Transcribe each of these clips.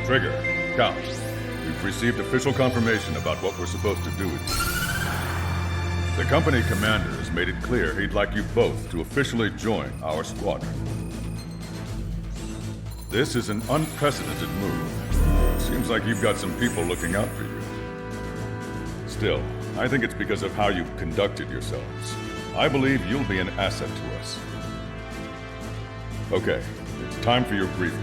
Trigger, Cal, we've received official confirmation about what we're supposed to do with you. The company commander has made it clear he'd like you both to officially join our squadron. This is an unprecedented move. Seems like you've got some people looking out for you. Still, I think it's because of how you've conducted yourselves. I believe you'll be an asset to us. Okay, it's time for your briefing.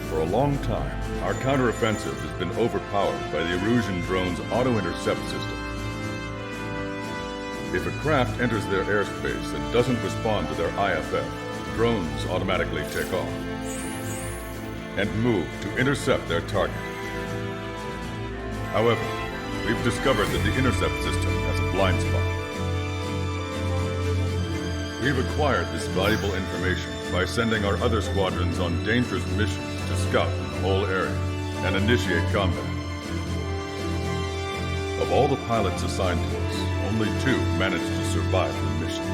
For a long time, our counteroffensive has been overpowered by the Erusian drone's auto-intercept system. If a craft enters their airspace and doesn't respond to their IFF, drones automatically take off and move to intercept their target. However, we've discovered that the intercept system has a blind spot. We've acquired this valuable information by sending our other squadrons on dangerous missions to scout the whole area and initiate combat. Of all the pilots assigned to us, only 2 managed to survive the mission.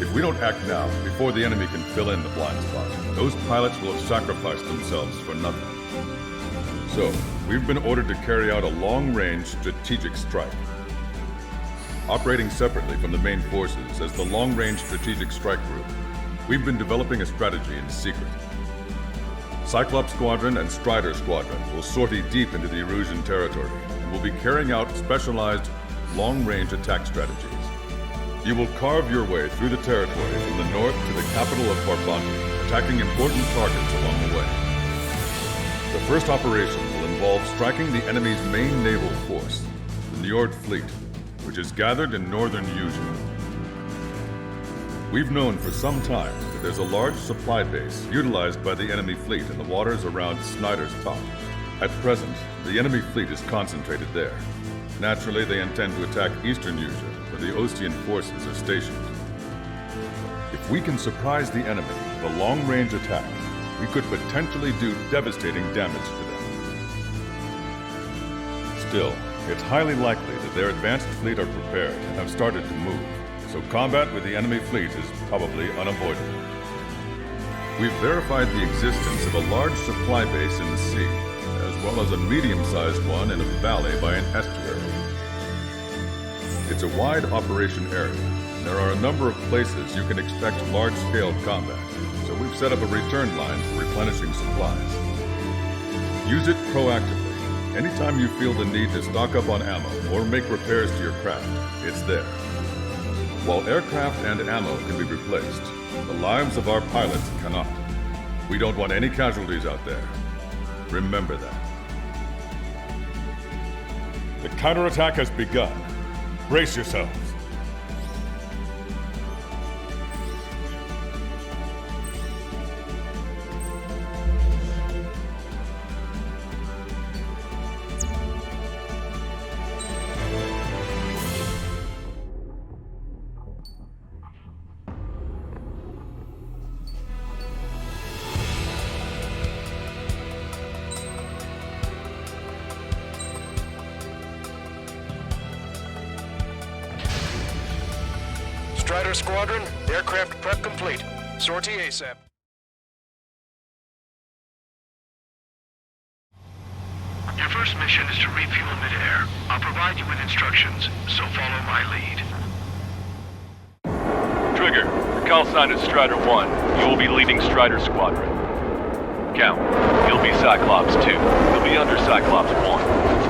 If we don't act now, before the enemy can fill in the blind spot, those pilots will have sacrificed themselves for nothing. So, we've been ordered to carry out a long-range strategic strike. Operating separately from the main forces as the Long-Range Strategic Strike Group, we've been developing a strategy in secret. Cyclops Squadron and Strider Squadron will sortie deep into the Erusian territory and will be carrying out specialized long-range attack strategies. You will carve your way through the territory from the north to the capital of Farbanti, attacking important targets along the way. The first operation will involve striking the enemy's main naval force, the Njord Fleet, which is gathered in northern Eurasia. We've known for some time that there's a large supply base utilized by the enemy fleet in the waters around Snyder's Top. At present, the enemy fleet is concentrated there. Naturally, they intend to attack eastern Eurasia, where the Ostian forces are stationed. If we can surprise the enemy with a long-range attack, we could potentially do devastating damage to them. Still, it's highly likely that their advanced fleet are prepared and have started to move, so combat with the enemy fleet is probably unavoidable. We've verified the existence of a large supply base in the sea, as well as a medium-sized one in a valley by an estuary. It's a wide operation area, and there are a number of places you can expect large-scale combat, so we've set up a return line for replenishing supplies. Use it proactively. Anytime you feel the need to stock up on ammo or make repairs to your craft, it's there. While aircraft and ammo can be replaced, the lives of our pilots cannot. We don't want any casualties out there. Remember that. The counterattack has begun. Brace yourselves. Strider Squadron, aircraft prep complete. Sortie ASAP. Your first mission is to refuel mid-air. I'll provide you with instructions, so follow my lead. Trigger, your call sign is Strider 1. You will be leading Strider Squadron. Count, you'll be Cyclops 2. You'll be under Cyclops 1.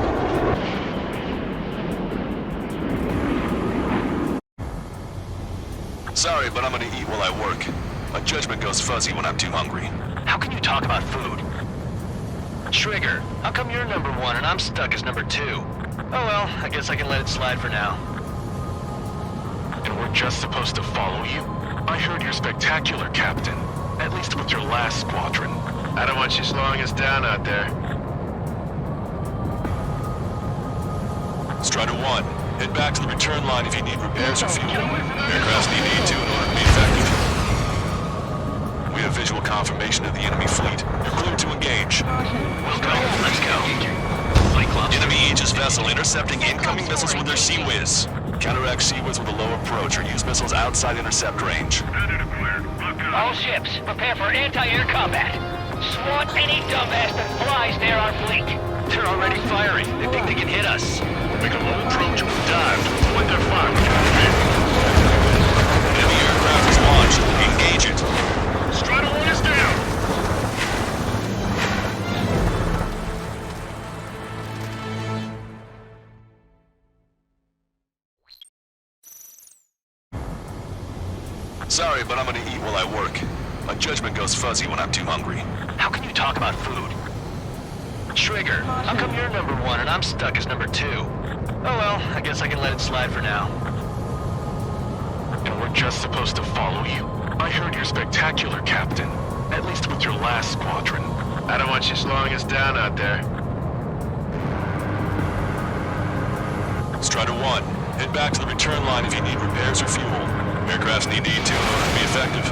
Sorry, but I'm gonna eat while I work. My judgment goes fuzzy when I'm too hungry. How can you talk about food? Trigger, how come you're number 1 and I'm stuck as number 2? Oh well, I guess I can let it slide for now. And we're just supposed to follow you? I heard you're spectacular, Captain. At least with your last squadron. I don't want you slowing us down out there. Strider 1, head back to the return line if you need repairs or fuel. Aircrafts need A2 in order to be effective. We have visual confirmation of the enemy fleet. You're clear to engage. We'll go. Let's go. Enemy Aegis vessel intercepting incoming missiles with their Sea Whiz. Counteract Sea Whiz with a low approach or use missiles outside intercept range. All ships, prepare for anti-air combat. Swat any dumbass that flies near our fleet. They're already firing. They think they can hit us. Make a low approach and dive to avoid their fire. Enemy aircraft is launched. Engage it. Strider 1 is down. Sorry, but I'm gonna eat while I work. My judgment goes fuzzy when I'm too hungry. How can you talk about food? Trigger, how come you're number 1 and I'm stuck as number 2? Oh well, I guess I can let it slide for now. And we're just supposed to follow you? I heard you're spectacular, Captain. At least with your last squadron. I don't want you slowing us down out there. Strider 1, head back to the return line if you need repairs or fuel. Aircrafts need to eat too in order to be effective.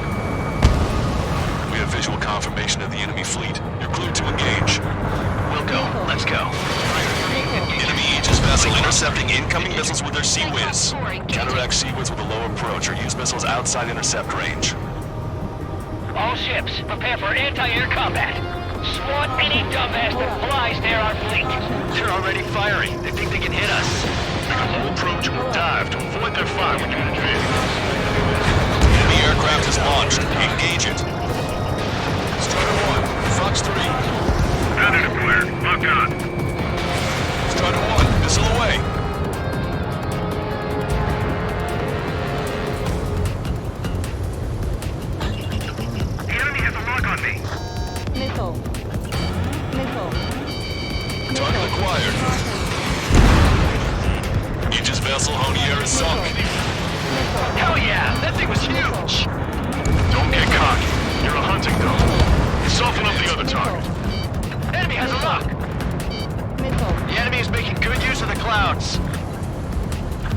We have visual confirmation of the enemy fleet. You're cleared to engage. We'll go. Let's go. Enemy Aegis vessel intercepting incoming missiles with their Sea-Wiz. Counteract Sea-Wiz with a low approach or use missiles outside intercept range. All ships, prepare for anti-air combat. Swat any dumbass that flies near our fleet. They're already firing. They think they can hit us. Make a low approach and dive to avoid their fire when you're in advance. Enemy aircraft is launched. Engage it. Strider 1, Fox 3. Got clear. Lock on. Strider 1, missile away. The enemy has a lock on me. Missile. Target acquired. Aegis vessel Honier is sunk. Hell yeah! That thing was huge! Don't get cocky. You're a hunting dog. Soften up the other target. Enemy has a lock! The enemy is making good use of the clouds.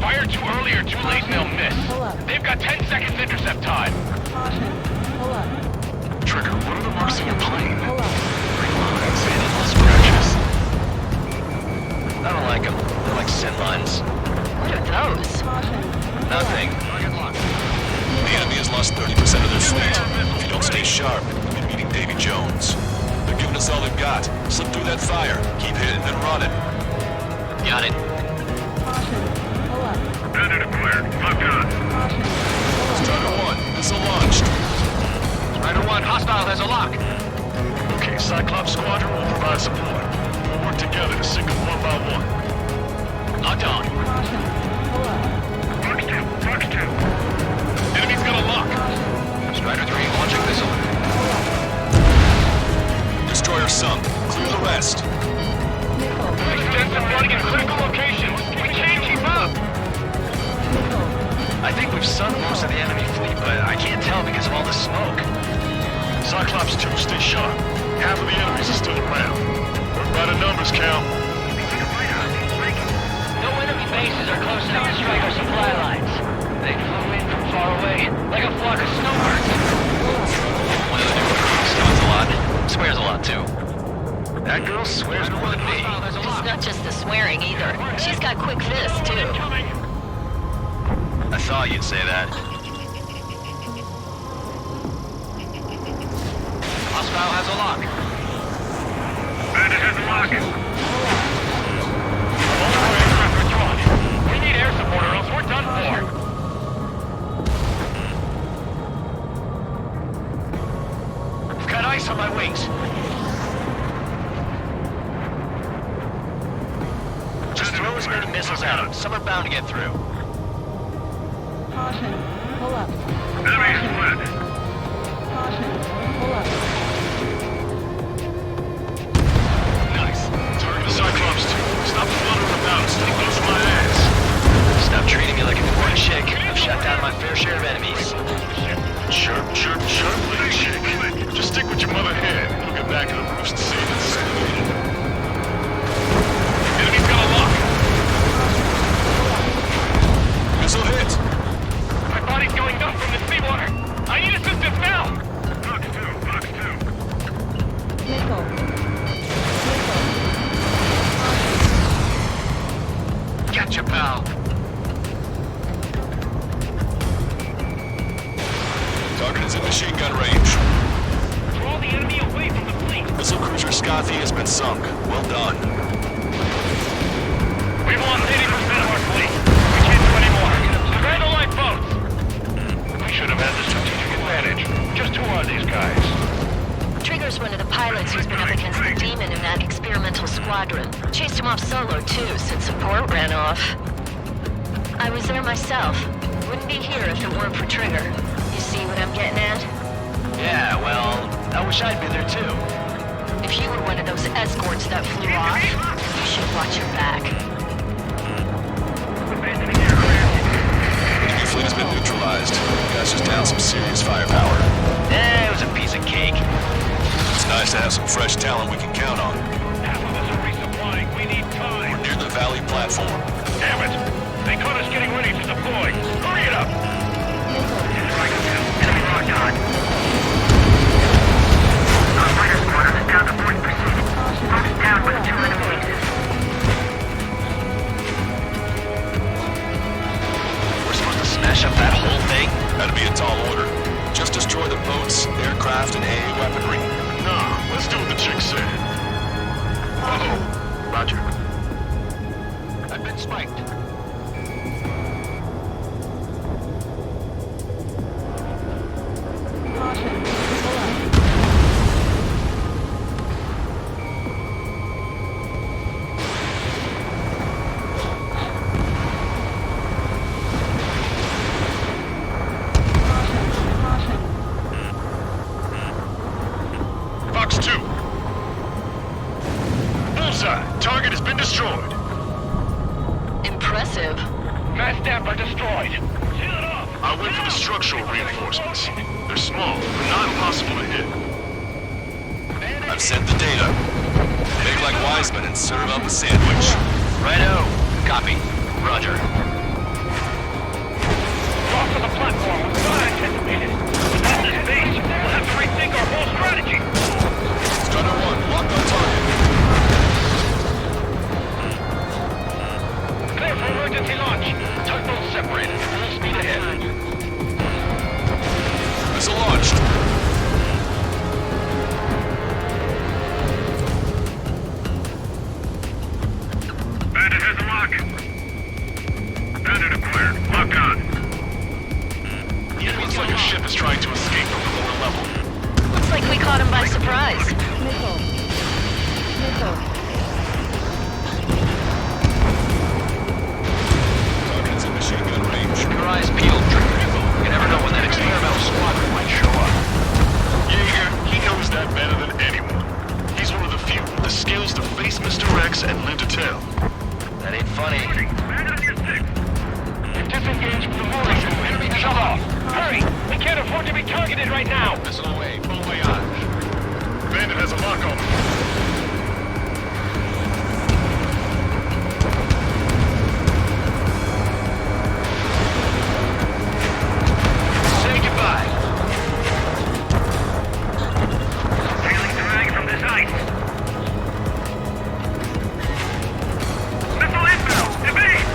Fire too early or too late and they'll miss. They've got 10 seconds intercept time. Trigger, what are the marks on your plane? Scratches. I don't like them. They're like sin lines. What are those? Nothing. The enemy has lost 30% of their fleet. If you don't stay sharp, you'll be meeting Davy Jones. They're giving us all they've got. Slip through that fire. Keep hitting and running. Got it. Bandit acquired. Lock on. Strider 1, missile launched. Strider 1, hostile has a lock. Okay, Cyclops Squadron will provide support. We'll work together to sink them one by one. Locked on. Fox 2. Enemy's got a lock. Strider 3, launching missile. Destroyer sunk. Clear the rest. Extensive running in critical locations. We can't keep up. I think we've sunk most of the enemy fleet, but I can't tell because of all the smoke. Cyclops 2, stay sharp. Half of the enemies are still around. Work by the numbers, Cal. No enemy bases are close enough to strike our supply lines. They flew in from far away, like a flock of snowbirds. One of the new recruits stones a lot. Swears a lot, too. That girl swears more than me. It's not just the swearing either. She's got quick fists, too. I thought you'd say that. Hostile has a lock. Bandit has a lock. All our aircraft are drawn. We need air support or else we're done for. I've got ice on my wings. Just throw as many missiles at them. Some are bound to get through. Enemy split. Nice. Target the Cyclops 2. Stop fluttering about. Stay close to my ass. Stop treating me like an important chick. I've shot down my fair share of enemies. Chirp, chirp, chirp, little chick. Just stick with your mother head. We'll get back to the roost safe and sound. Enemy's got a lock. Missile hit. My body's going numb from the seawater. I need assistance now. Fox 2, Fox 2. Gotcha, pal. Target Falcon's in machine gun range. Draw the enemy away from the fleet. Missile cruiser Scothy has been sunk. Well done. We've lost 80% of our fleet. We can't do any more. Prepare the lifeboats. We should have had the strategic advantage. Just who are these guys? Trigger's one of the pilots who's been up against the Demon in that experimental squadron. Chased him off solo, too, since support ran off. I was there myself. Wouldn't be here if it weren't for Trigger. You see what I'm getting at? Yeah, well, I wish I'd been there too. If you were one of those escorts that flew off, you should watch your back. Enemy fleet has been neutralized. You guys just down some serious firepower. It was a piece of cake. It's nice to have some fresh talent we can count on. Half of us are resupplying. We need time. We're near the Valley platform. Damn it! They caught us getting ready to deploy. Hurry it up! Enemy locked on. Our fighter squadron is down to 40%. Focus down with 2 enemy bases. We're supposed to smash up that whole thing? That'd be a tall order. Just destroy the boats, aircraft, and AA weaponry. Nah, let's do what the chick said. Uh-oh. Roger. I've been spiked. Fox 2. Bullseye. Target has been destroyed. Impressive. Mass staff are destroyed. Seal it off. I went for the structural reinforcements. They're small, but not impossible to hit. I've sent the data. Make like Wiseman and serve up a sandwich. Righto. Copy. Roger. Drop to the platform was not anticipated. Without this base, we'll have to rethink our whole strategy. Strider 1, locked on target. Clear for emergency launch. Tugboats separated. Full speed ahead. Missile launched. Bandit has a lock. Bandit acquired. Lock on. It looks like a ship is trying to escape from the lower level. Looks like we caught him by surprise. Target's in machine gun range. Keep your eyes peeled, Trigger. You never know when that experimental squadron might show up. Jaeger, he knows that better than anyone. He's one of the few with the skills to face Mr. X and live to tell. That ain't funny. Disengage from the mooring. Shut off. Hurry! We can't afford to be targeted right now. Missile away. Bon voyage. Bandit has a lock on him. Say goodbye. Feeling drag from this ice. Missile inbound! Evade!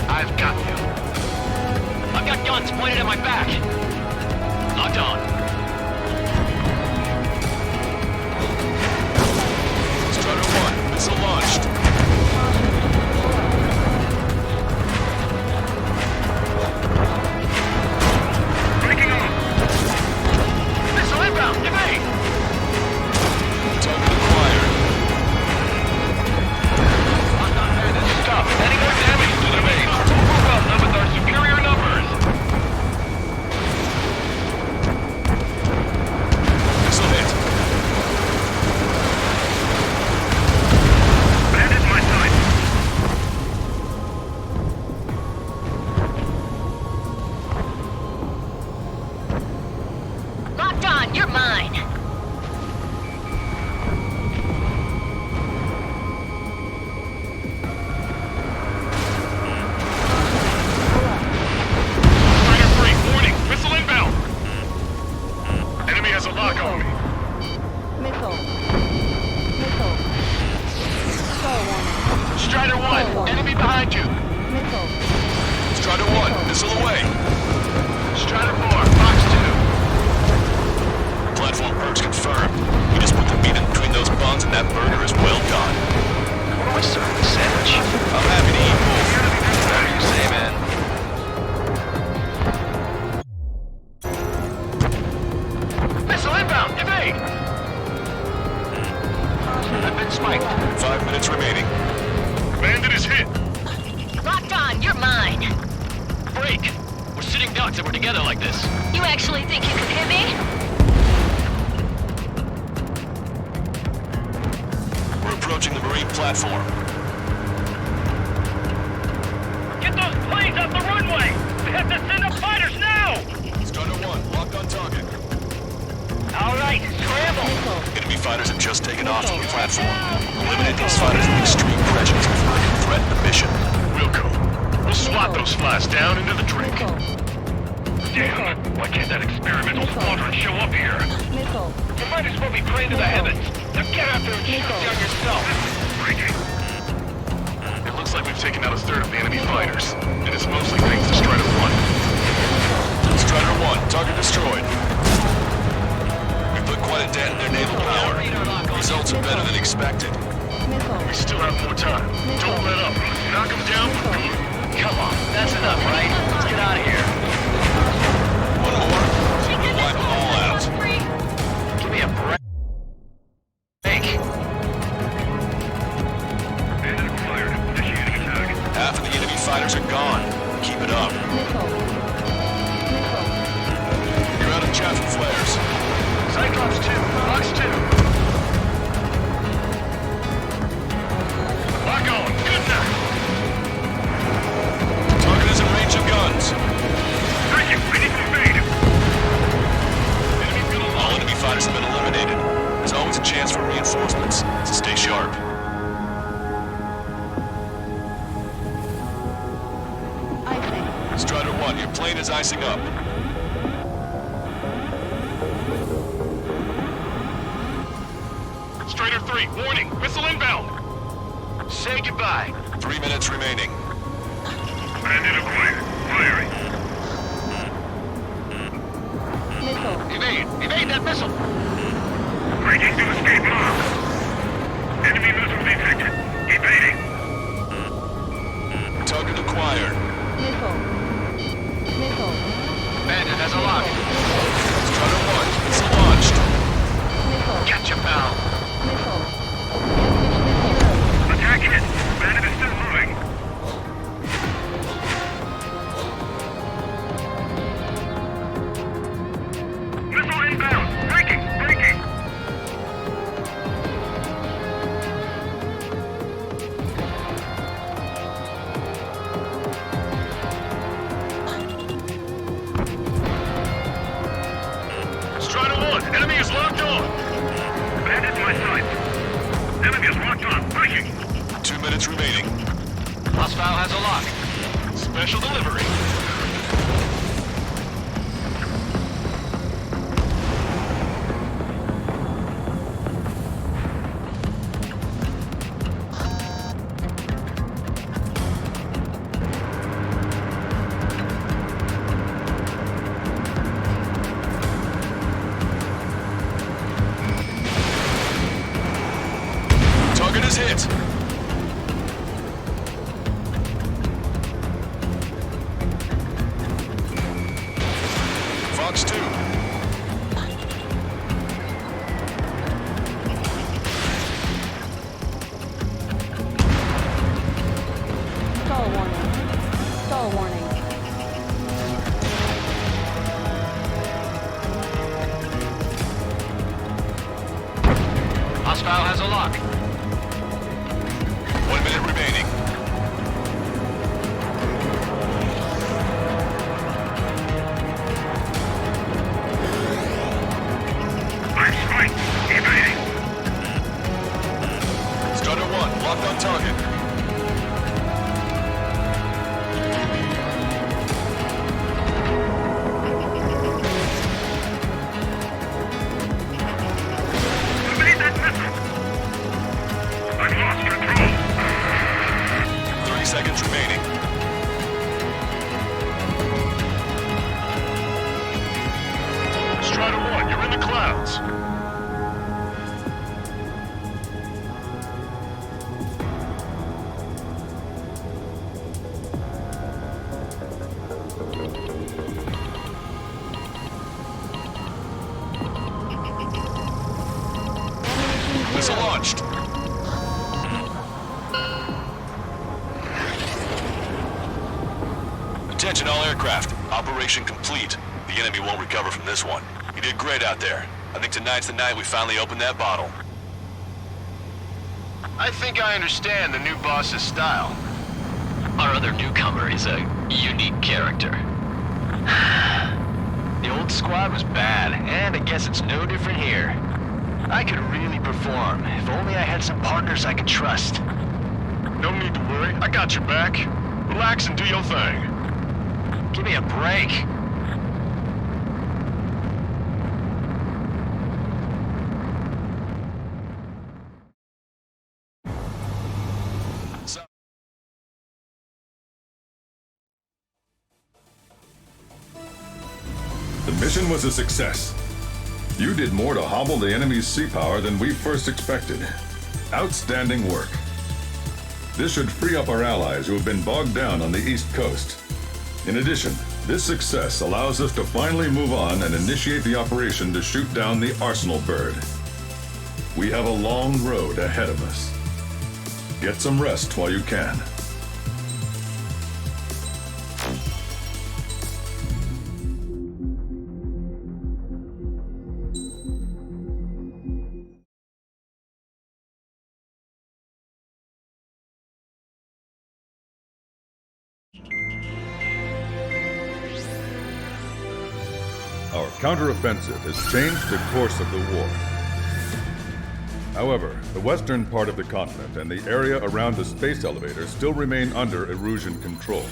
I've got you. I've got guns pointed at my back. Locked on. Strider 1, missile launched. Breaking on! Missile inbound. Evade. Target acquired. Stop. Any more damage to the base. Overwhelmed with our superior numbers. Missile hit. Bandit my side. Locked on, you're mine. Strider 3, warning! Missile inbound! Enemy has a lock on me. minutes remaining. Bandit is hit. Locked on, you're mine. Break! We're sitting ducks and we're together like this. You actually think you can hit me? We're approaching the marine platform. Get those planes off the runway! We have to send up fighters now! Strider 1, locked on target. Alright, scramble! Enemy fighters have just taken off from the platform. Eliminate these fighters with extreme pressures before they can threaten the mission. We'll go. We'll swat those flies down into the drink. Damn, why can't that experimental squadron show up here? You might as well be praying to the heavens. Now get out there and shoot down yourself. Breaking. It looks like we've taken out a third of the enemy fighters, and it's mostly thanks to Strider 1. Strider 1, target destroyed. We put quite a dent in their naval power. Results are better than expected. We still have more time. Don't let up. Knock them down for good. Come on, that's enough, right? Let's get out of here. One more. We'll wipe them all out. Give me a break. Bandit acquired. Initiating attack. Half of the enemy fighters are gone. Keep it up. You're out of chaffing flares. Cyclops 2. Fox 2. Lock on. Good night. Target is in range of guns. Breaking. We need to evade. All enemy fighters have been eliminated. There's always a chance for reinforcements, so stay sharp. Strider 1, your plane is icing up. Strider 3. Warning. Missile inbound. Say goodbye. 3 minutes remaining. Bandit acquired. Firing. Evade! Evade that missile! Breaking to escape mark. Enemy missile detected. Evading. Target acquired. Bandit has a lock. Strider 1, missile launched. Catch him, pal. Attack hit. Bandit is still moving. Missile inbound. Breaking. Breaking. Strider 1. Enemy is locked on. Bandit to my side. Enemy is locked on. Breaking. 2 minutes remaining. Hostile has a lock. Special delivery. Target is hit. Fox 2. Stall warning. Stall warning. Hostile has a lock. 1 minute remaining. I'm strike. Evading. Strider 1, locked on target. Evade that missile. I've lost control. 30 seconds remaining. Strider 1, you're in the clouds. Missile launched. Operation complete. The enemy won't recover from this one. You did great out there. I think tonight's the night we finally open that bottle. I think I understand the new boss's style. Our other newcomer is a unique character. The old squad was bad, and I guess it's no different here. I could really perform, if only I had some partners I could trust. No need to worry, I got your back. Relax and do your thing. Give me a break. The mission was a success. You did more to hobble the enemy's sea power than we first expected. Outstanding work. This should free up our allies who have been bogged down on the East Coast. In addition, this success allows us to finally move on and initiate the operation to shoot down the Arsenal bird. We have a long road ahead of us. Get some rest while you can. Our counteroffensive has changed the course of the war. However, the western part of the continent and the area around the space elevator still remain under Erusian control.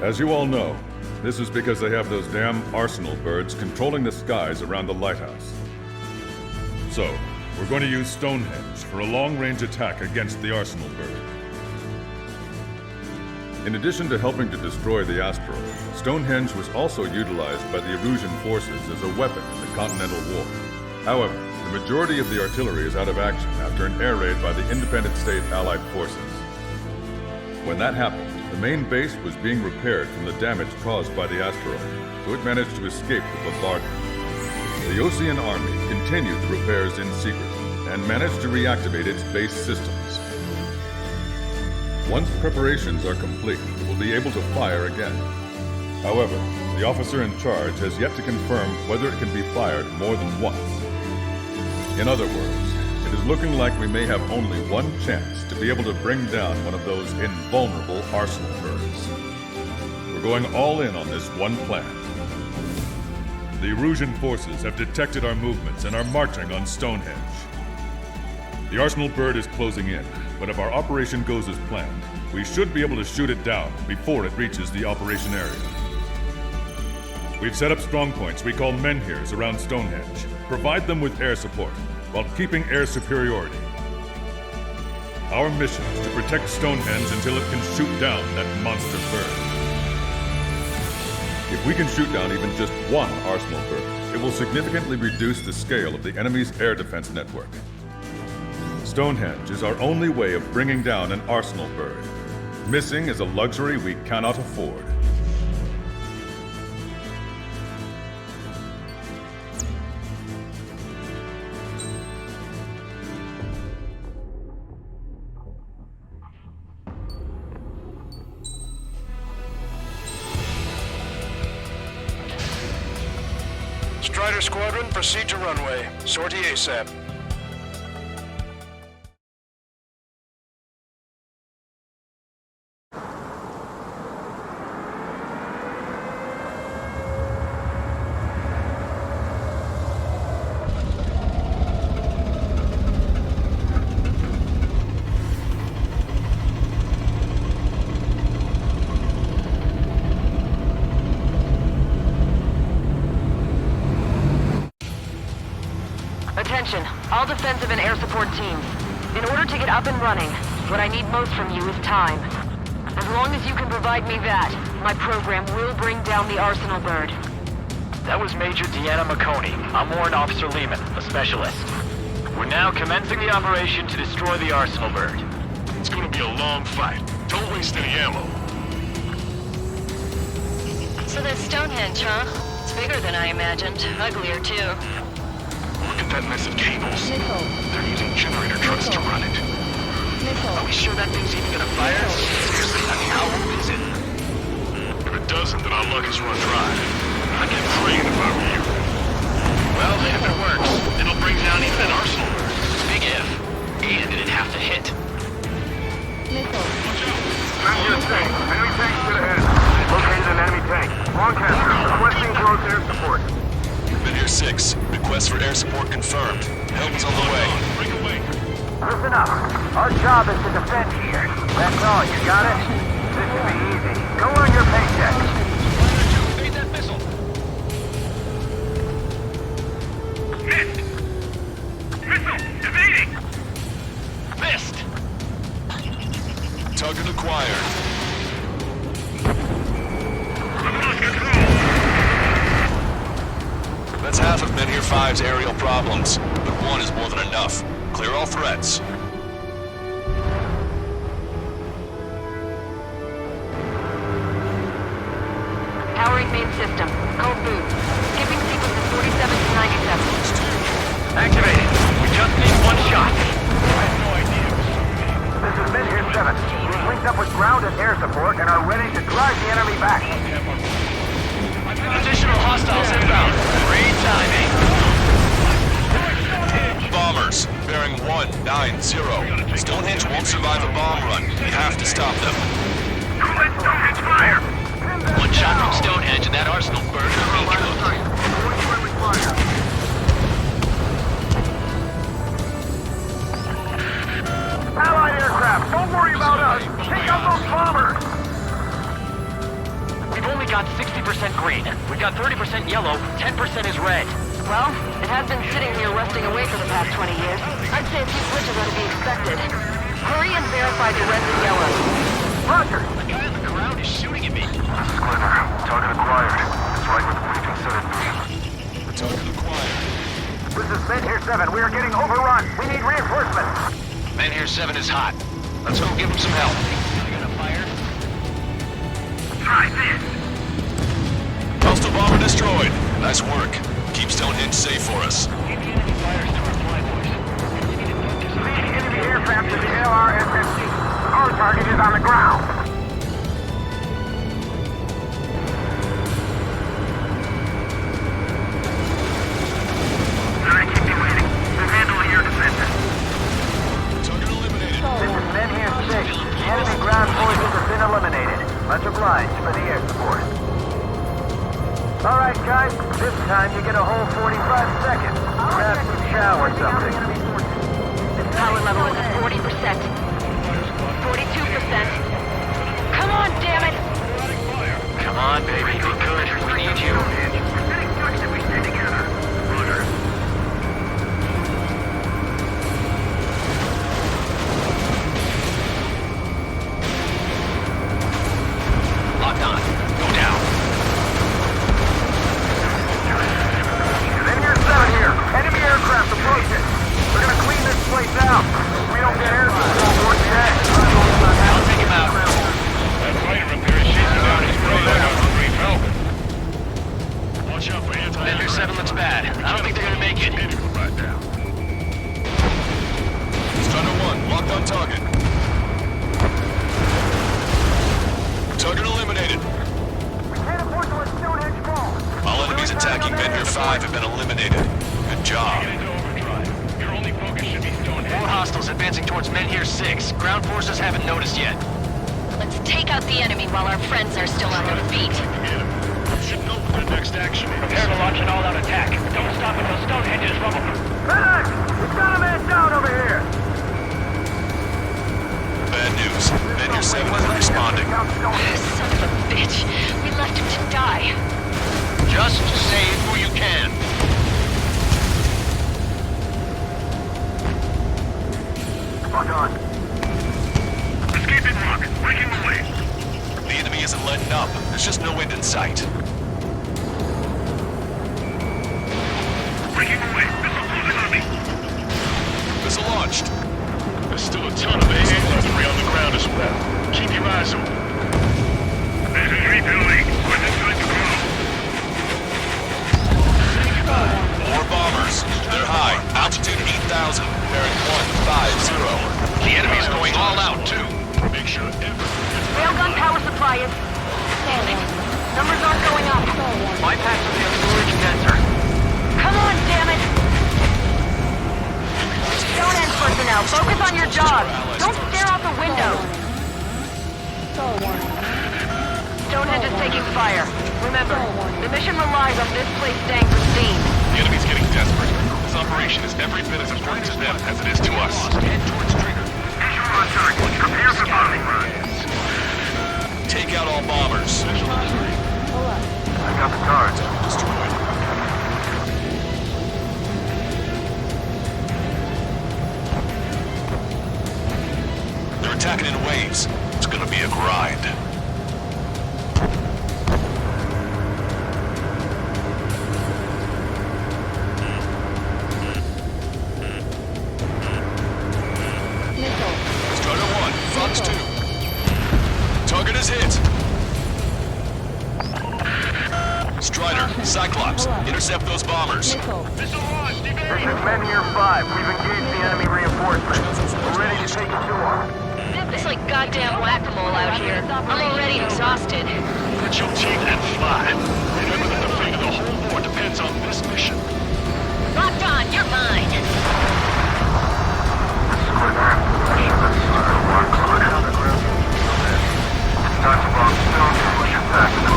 As you all know, this is because they have those damn Arsenal birds controlling the skies around the lighthouse. So, we're going to use Stonehenge for a long-range attack against the Arsenal bird. In addition to helping to destroy the asteroid, Stonehenge was also utilized by the Erusian forces as a weapon in the Continental War. However, the majority of the artillery is out of action after an air raid by the independent state Allied forces. When that happened, the main base was being repaired from the damage caused by the asteroid, so it managed to escape the bombardment. The Ocean Army continued the repairs in secret and managed to reactivate its base systems. Once preparations are complete, it will be able to fire again. However, the officer in charge has yet to confirm whether it can be fired more than once. In other words, it is looking like we may have only one chance to be able to bring down one of those invulnerable Arsenal birds. We're going all in on this one plan. The Erusian forces have detected our movements and are marching on Stonehenge. The Arsenal bird is closing in, but if our operation goes as planned, we should be able to shoot it down before it reaches the operation area. We've set up strong points we call menhirs around Stonehenge. Provide them with air support while keeping air superiority. Our mission is to protect Stonehenge until it can shoot down that monster bird. If we can shoot down even just one Arsenal bird, it will significantly reduce the scale of the enemy's air defense network. Stonehenge is our only way of bringing down an Arsenal bird. Missing is a luxury we cannot afford. Strider Squadron, proceed to runway. Sortie ASAP. Attention, all defensive and air support teams. In order to get up and running, what I need most from you is time. As long as you can provide me that, my program will bring down the Arsenal bird. That was Major Deanna McConey. I'm Warrant Officer Lehman, a specialist. We're now commencing the operation to destroy the Arsenal bird. It's gonna be a long fight. Don't waste any ammo. So that's Stonehenge, huh? It's bigger than I imagined. Uglier, too. Look at that mess of cables. Missile. They're using generator trucks to run it. Are we sure that thing's even gonna fire? Seriously, I mean, how old is it? If it doesn't, then our luck has run dry. I'd get praying if I were you. Well, if it works, it'll bring down even an arsenal. Big if. And it'd have to hit. Missile. Enemy tank to the head. Located an enemy tank. Longcaster, requesting close air support. Menhir 6, request for air support confirmed. Help is on the way. Break away. Listen up. Our job is to defend here. That's all, you got it? This should be easy. Go on your paycheck. Evade that missile. Missed! Missile! Evading! Missed. Target acquired. I've lost control! That's half of Menhir 5's aerial problems, but one is more than enough. Clear all threats. Powering main system. Code boot. Skipping sequence of 47 to 97. Activated. We just need one shot. This is Menhir 7. We've linked up with ground and air support and are ready to drive the enemy back. Additional hostiles inbound. Great timing. Bombers, bearing 190. Stonehenge won't survive a bomb run. We have to stop them. Let Stonehenge fire! One shot from Stonehenge and that arsenal burns to be cooked. Allied aircraft, don't worry about us. Take out those bombers. We've only got 60% green. We've got 30% yellow, 10% is red. Well, it has been sitting here rusting away for the past 20 years. I'd say a few glitches are to be expected. Hurry and verify the reds and yellows. Roger. The guy on the ground is shooting at me. This is Clever. Target acquired. It's right where the preconsidered me. Target acquired. This is Menhir 7. We are getting overrun. We need reinforcements. Menhir 7 is hot. Let's go give him some help. You gonna fire? Try this! Hostile bomber destroyed. Nice work. Keep Stonehenge safe for us. Give the enemy fires to reply, boys. Lead enemy aircraft to the LRSFC. Our target is on the ground. Sorry to keep you waiting. We're handling your defenses. Target eliminated. This is Menhir 6. The enemy ground forces have been eliminated. Much obliged for the air support. All right, guys. This time you get a whole 45 seconds. Grab some chow or something. The power level is at 40%. 42%. Come on, damn it! Come on, baby. Be good. We need you. We're getting judged if we stay together. Roger. Locked on. Go down. Menhir 7 here. Enemy aircraft approaching. We're gonna clean this place out. If we don't get air support, we're dead. I'll take him out. That fighter up there is chasing down his prey like a hungry falcon. Watch out for Menhir 7 looks bad. I don't think they're gonna make it. Right now. Strider 1, locked on target. Target eliminated. We can't afford to let Stonehenge fall. All enemies attacking Menhir 5 have been eliminated. Good job. Get into overdrive. Your only focus should be Stonehenge. More hostiles advancing towards Menhir 6. Ground forces haven't noticed yet. Let's take out the enemy while our friends are still on their feet. Should know what the next action is. Prepare to launch an all-out attack. Don't stop until Stonehenge is rubble. Medic! We've got a man down over here. Bad news. Menhir 7 isn't responding. Son of a bitch. We left him to die. Just save who you can. Lock on. Escaping rock. Breaking away. The enemy isn't letting up. There's just no end in sight. Breaking away. Missile closing on me. Missile launched. There's still a ton of infantry on the ground as well. Keep your eyes open. This is rebuilding. We're this going to grow. taking fire. Remember, the mission relies on this place staying pristine. The enemy's getting desperate. This operation is every bit as important to them as it is to us. Head towards trigger. Visual on target. Prepare for bombing run. Take out all bombers. I got the cards. Destroyed. They're attacking in waves. It's gonna be a grind. Strider 1, Fox 2. Target is hit. Strider, Cyclops, intercept those bombers. Missile launch. This is Men Year 5. We've engaged the enemy reinforcements. We're ready to take it to them. It's like goddamn whack-a-mole out here. I'm already exhausted. Put your teeth and fly. Remember that the fate of the whole war depends on this mission. Locked on, you're mine. Time to bomb Stone to push it back to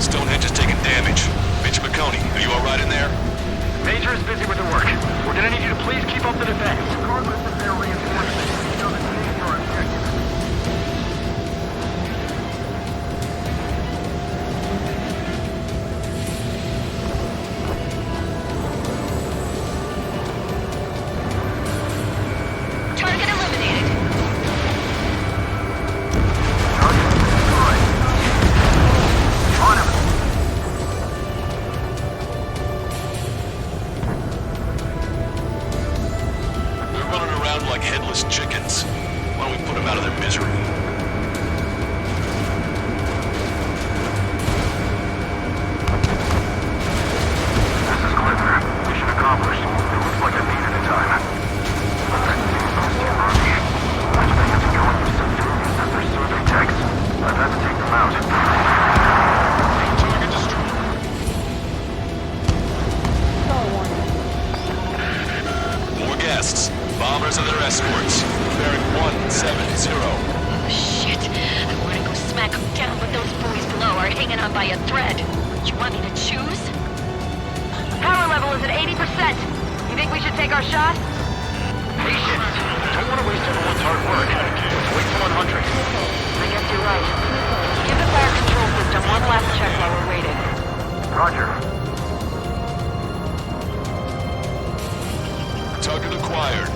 Stonehenge is taking damage. Major McConey, are you alright in there? Major is busy with the work. We're gonna need you to please keep up the defense. regardless of their reinforcements, you know the team's your objective. Target eliminated. Target destroyed. On him. They're running around like headless chickens. Why don't we put them out of their misery? This is Clipper. Mission accomplished. It looks like I needed a time. But that seems so early. Which they have to go into civilians as their survey techs. I've had to take them out. Target destroyed. More guests. Bombers and their escorts. Bearing 170. Shit. I want to go smack them down, but those boys below are hanging on by a thread. You want me to choose? Power level is at 80%. You think we should take our shot? Patient. Don't want to waste everyone's hard work. Let's wait till 100. I guess you're right. Give the fire control system one last check while we're waiting. Roger. Target acquired.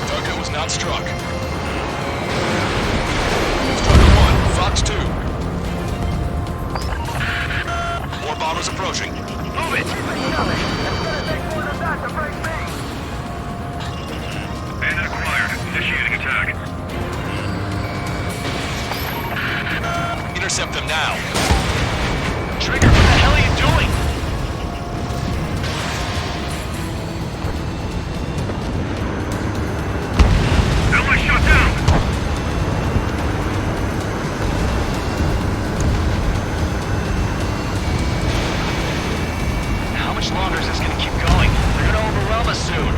Target was not struck. Strider 1, Fox 2. More bombers approaching. Move it. It's gonna take more than that to break me. Bandit acquired. Initiating attack. Intercept them now. Trigger, what the hell are you doing? Ally shut down. How much longer is this gonna keep going? They're gonna overwhelm us soon.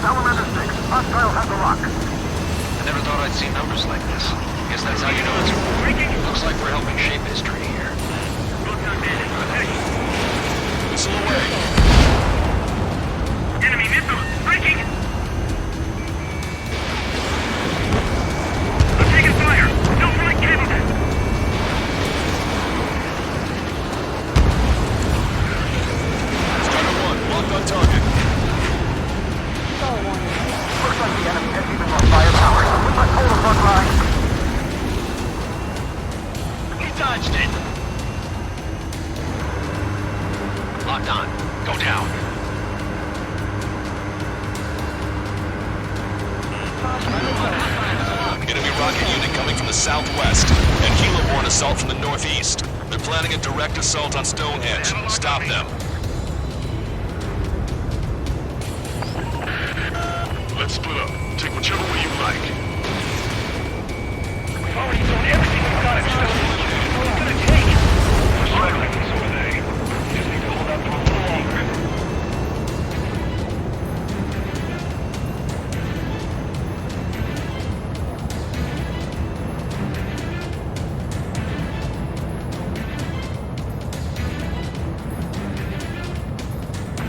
Salamander 6. Hostile has the lock. I never thought I'd see numbers like this. Guess that's how you know it's breaking. Looks like we're helping shape history here. Missile away. Enemy missile! Breaking! I'm taking fire! No flight capable! Strider 1, locked on target. Looks like the enemy has even more firepower. We must hold the front line. He dodged it! Locked on. Go down. Enemy rocket unit coming from the southwest and helo-borne assault from the northeast. They're planning a direct assault on Stonehenge. Stop them. Let's split up. Take whichever way you like. We've already done everything we've got at Stonehenge. What are we gonna take? Struggling, so are they. Just need to hold out for a little longer.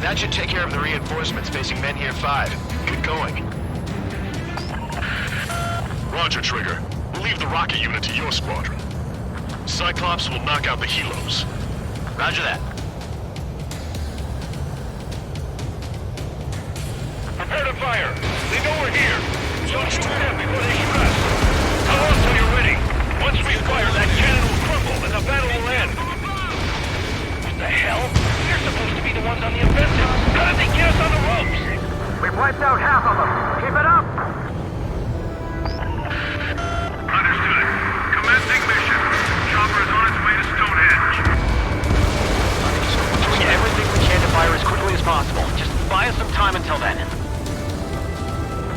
That should take care of the reinforcements facing men here 5. Get going. Roger, Trigger. We'll leave the rocket unit to your squadron. Cyclops will knock out the helos. Roger that. Prepare to fire. They know we're here. Don't shoot them before they shoot us. Tell us when you're ready. Once we fire, that cannon will crumble and the battle will end. What the hell? We're supposed to be the ones on the offensive. How did they get us on the ropes? We've wiped out half of them. Keep it up! Understood. Commencing mission. Chopper is on its way to Stonehenge. We're doing everything we can to fire as quickly as possible. Just buy us some time until then.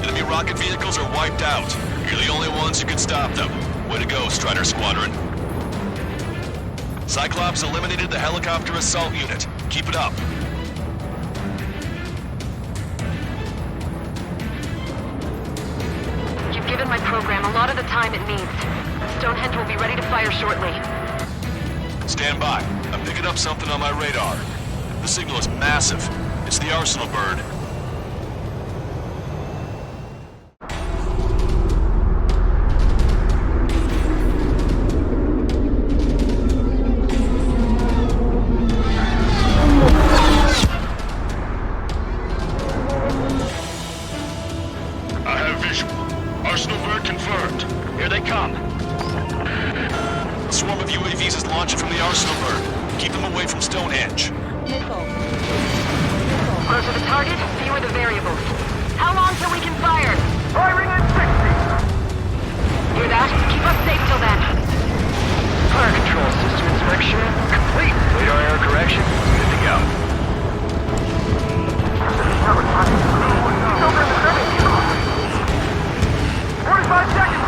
Enemy rocket vehicles are wiped out. You're the only ones who can stop them. Way to go, Strider Squadron. Cyclops eliminated the helicopter assault unit. Keep it up. You've given my program a lot of the time it needs. Stonehenge will be ready to fire shortly. Stand by. I'm picking up something on my radar. The signal is massive. It's the Arsenal bird. I have visual. Arsenal bird confirmed. Here they come. A swarm of UAVs is launching from the Arsenal bird. Keep them away from Stonehenge. Missile. Closer the target, fewer the variables. How long till we can fire? Firing at 60! Hear that? Keep us safe till then. Fire control system inspection complete. Radar error correction. Good to go. Still in the service. 45 seconds!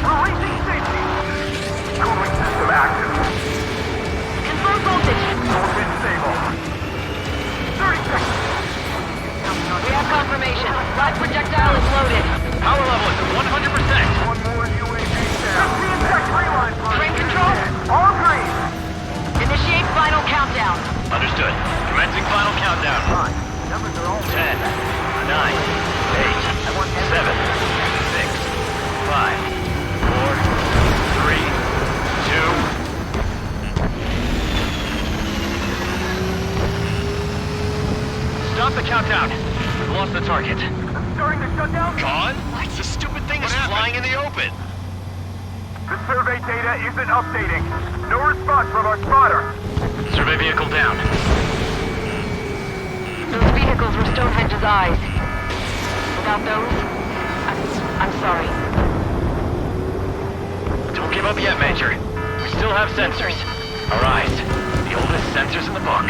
Releasing safety! Cooling system active. Confirm voltage. Voltage stable. 30 seconds. We have confirmation. Live projectile is loaded. Power level is at 100%. One more UAV down. 15 seconds. Reline. Train control. All green. Initiate final countdown. Understood. Commencing final countdown. Fine. Numbers are all 10, 9, 8, 7, 6, 5, 4, 3, 2. Stop the countdown. We've lost the target. starting to shut down. Gone? What? The stupid thing is flying in the open. The survey data isn't updating. No response from our spotter. Survey vehicle down. Those vehicles were Stonehenge's eyes. Without those, I'm sorry. Don't give up yet, Major. We still have sensors. Our eyes. The oldest sensors in the book.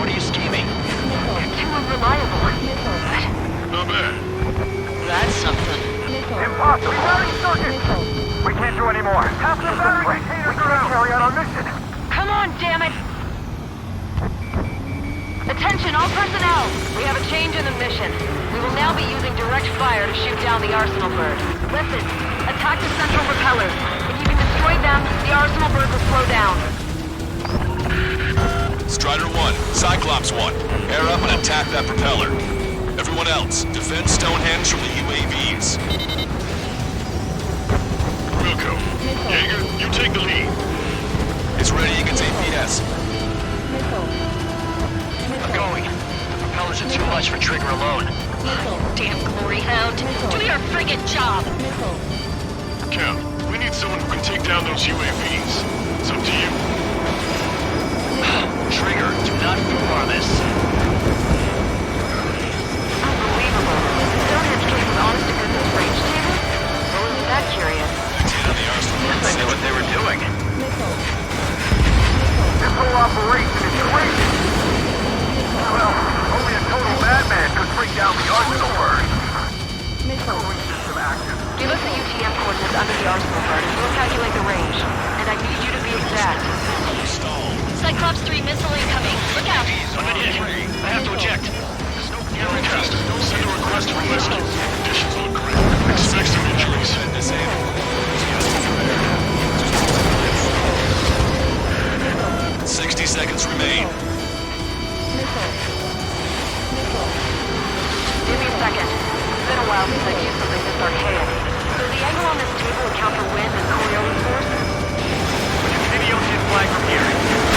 What are you scheming? They're too unreliable. Not bad. That's something. Impossible. Battery circuit. We can't do any more. Half the battery containers are out. Carry out our mission. Come on, damn it! Attention, all personnel! We have a change in the mission. We will now be using direct fire to shoot down the Arsenal bird. Listen, attack the central propellers. If you can destroy them, the Arsenal bird will slow down. Strider 1, Cyclops 1, air up and attack that propeller. Everyone else, defend Stonehenge from the UAVs. Wilco. Jaeger, you take the lead. It's ready against APS. I'm going. The propellers are too much for Trigger alone. Damn glory hound. Do your friggin' job! Count, we need someone who can take down those UAVs. It's up to you. Trigger, do not fool this. Unbelievable. Stonehenge came with honest to goodness range, David? Well, it missile incoming. Look out! I'm in hit. I have to eject. Aircraft, send a request for rescue. Conditions look grim. Expect some injuries. Disabled. 60 seconds remain. Missile. Missile. Give me a second. It's been a while since I've used something this archaic. Does the angle on this table account for wind and Coriolis force? We can see the ocean flag from here.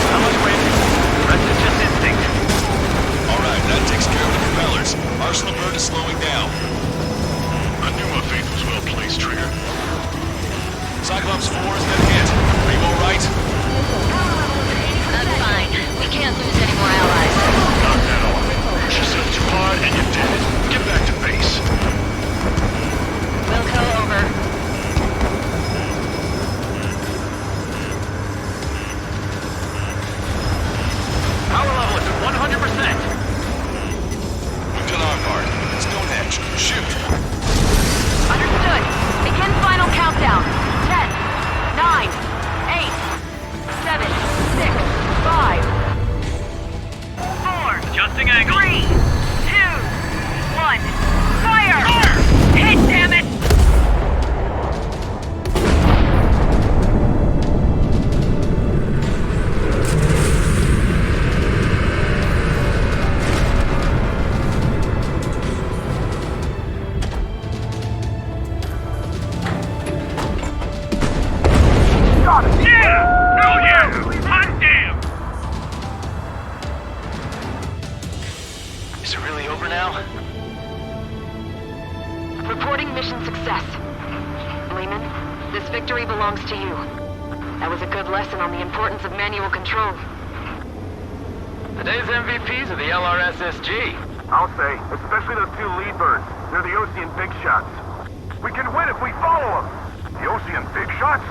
How much wind? The rest is just instinct. Alright, that takes care of the propellers. Arsenal bird is slowing down. I knew my faith was well placed, Trigger. Cyclops 4 has been hit. Are you alright? That's fine. We can't lose any more allies. Knock that off. Push yourself too hard and you're dead. Get back to base. Wilco, over. Power level is at 100%. We've done our part. Stonehenge, shoot! Understood. Begin final countdown. 10, 9, 8, 7, 6, 5, 4, Adjusting angle. 3, 2, 1. Fire! Hit, damn it! Yeah! Oh yeah! Hot damn! Is it really over now? Reporting mission success. Lehman, this victory belongs to you. That was a good lesson on the importance of manual control. Today's MVPs are the LRSSG. I'll say, especially those two lead birds. They're the Ocean Big Shots. We can win if we follow them. The Ocean Big Shots?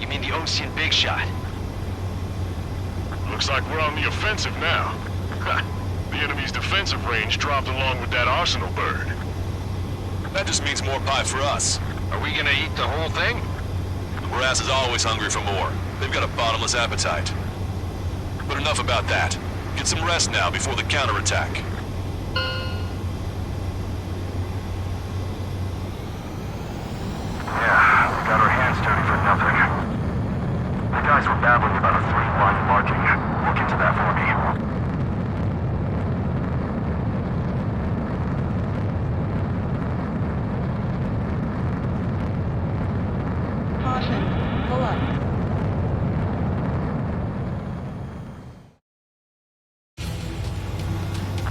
You mean the Ocean Big Shot? Looks like we're on the offensive now. The enemy's defensive range dropped along with that arsenal bird. That just means more pie for us. Are we gonna eat the whole thing? Brass is always hungry for more. They've got a bottomless appetite. But enough about that. Get some rest now before the counterattack. Yeah, we got our hands dirty for nothing. The guys were babbling about a 3-line marking. Look into that for me. Caution. Pull up.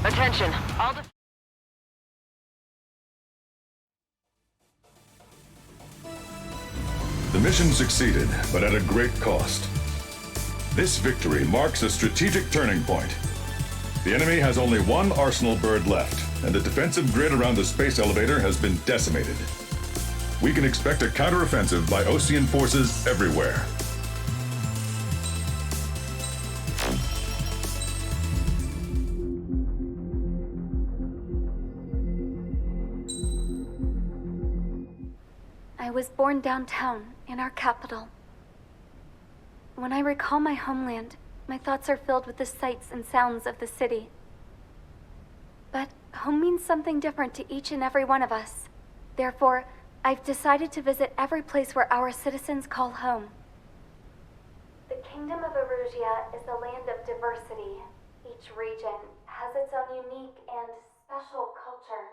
Attention. All The mission succeeded, but at a great cost. This victory marks a strategic turning point. The enemy has only one arsenal bird left, and the defensive grid around the space elevator has been decimated. We can expect a counteroffensive by Ocean forces everywhere. I was born downtown, in our capital. When I recall my homeland, my thoughts are filled with the sights and sounds of the city. But home means something different to each and every one of us. Therefore, I've decided to visit every place where our citizens call home. The Kingdom of Erusia is a land of diversity. Each region has its own unique and special culture.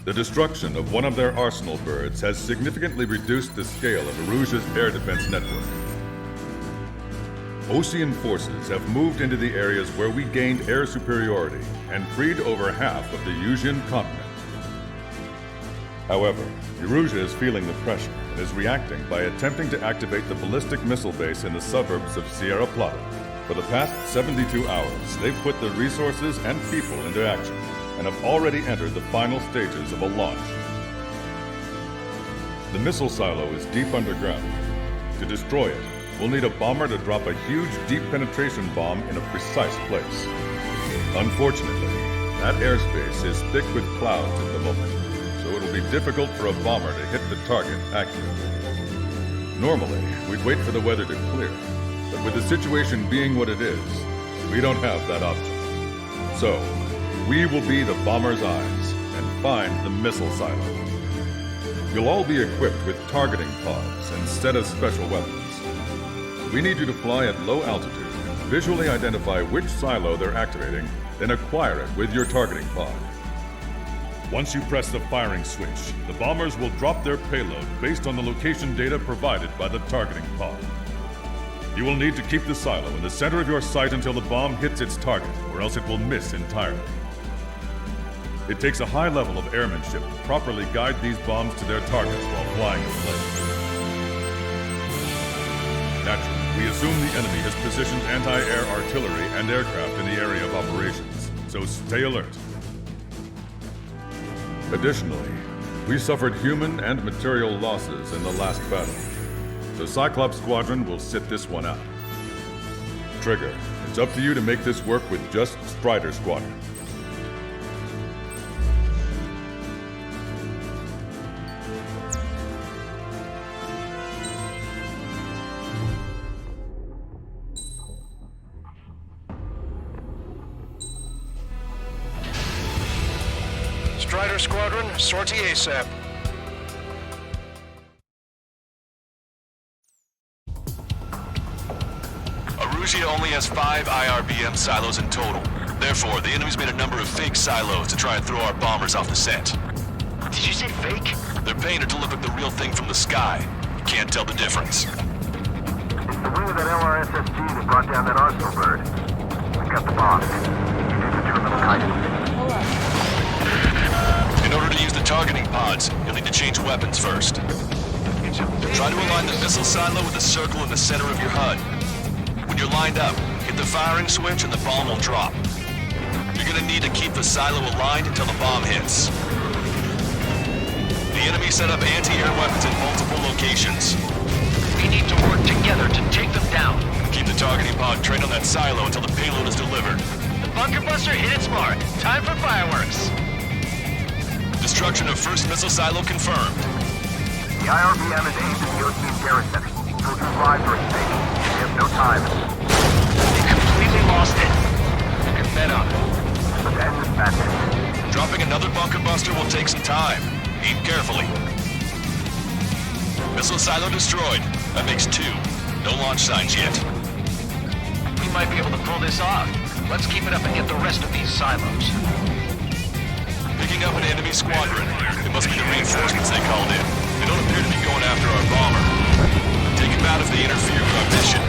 The destruction of one of their arsenal birds has significantly reduced the scale of Erusia's air defense network. Ocean forces have moved into the areas where we gained air superiority and freed over half of the Eusian continent. However, Erusia is feeling the pressure and is reacting by attempting to activate the ballistic missile base in the suburbs of Sierra Plata. For the past 72 hours, they've put their resources and people into action and have already entered the final stages of a launch. The missile silo is deep underground. To destroy it, we'll need a bomber to drop a huge deep penetration bomb in a precise place. Unfortunately, that airspace is thick with clouds at the moment, so it'll be difficult for a bomber to hit the target accurately. Normally, we'd wait for the weather to clear, but with the situation being what it is, we don't have that option. So, we will be the bomber's eyes and find the missile silo. You'll all be equipped with targeting pods and set of special weapons. We need you to fly at low altitude and visually identify which silo they're activating, then acquire it with your targeting pod. Once you press the firing switch, the bombers will drop their payload based on the location data provided by the targeting pod. You will need to keep the silo in the center of your sight until the bomb hits its target, or else it will miss entirely. It takes a high level of airmanship to properly guide these bombs to their targets while flying the plane. Naturally, we assume the enemy has positioned anti-air artillery and aircraft in the area of operations, so stay alert. Additionally, we suffered human and material losses in the last battle, so Cyclops Squadron will sit this one out. Trigger, it's up to you to make this work with just Strider Squadron. Strider Squadron, sortie ASAP. Arusia only has 5 IRBM silos in total. Therefore, the enemy's made a number of fake silos to try and throw our bombers off the scent. Did you say fake? They're painted to look like the real thing from the sky. You can't tell the difference. It's the wing of that LRSSG that brought down that Arsenal bird. We got the bomb. You need to terminal HYTE. In order to use the targeting pods, you'll need to change weapons first. Try to align the missile silo with the circle in the center of your HUD. When you're lined up, hit the firing switch and the bomb will drop. You're gonna need to keep the silo aligned until the bomb hits. The enemy set up anti-air weapons in multiple locations. We need to work together to take them down. Keep the targeting pod trained on that silo until the payload is delivered. The bunker buster hit its mark. Time for fireworks. Destruction of first missile silo confirmed. The IRBM is aimed at your team garrison. Soldiers live for a station. We have no time. They completely lost it. You can bet on it. Let's end this madness. Dropping another bunker buster will take some time. Aim carefully. Missile silo destroyed. That makes 2. No launch signs yet. We might be able to pull this off. Let's keep it up and get the rest of these silos. Picking up an enemy squadron. It must be the reinforcements they called in. They don't appear to be going after our bomber. Take him out if they interfere with our mission.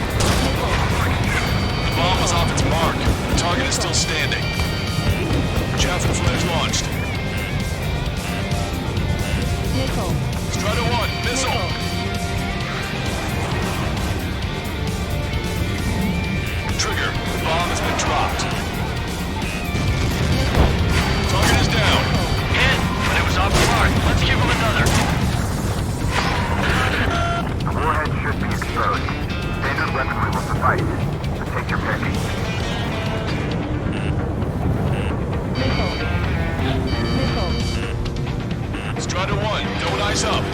The bomb was off its mark. The target is still standing. Chaffin flares launched. Nickel. Strider 1, missile! Trigger, the bomb has been dropped. Target is down. Hit, but it was off the mark. Let's give him another. The warhead should be exposed. Standard weaponry will suffice. But take your pick. Strider 1, don't ice up.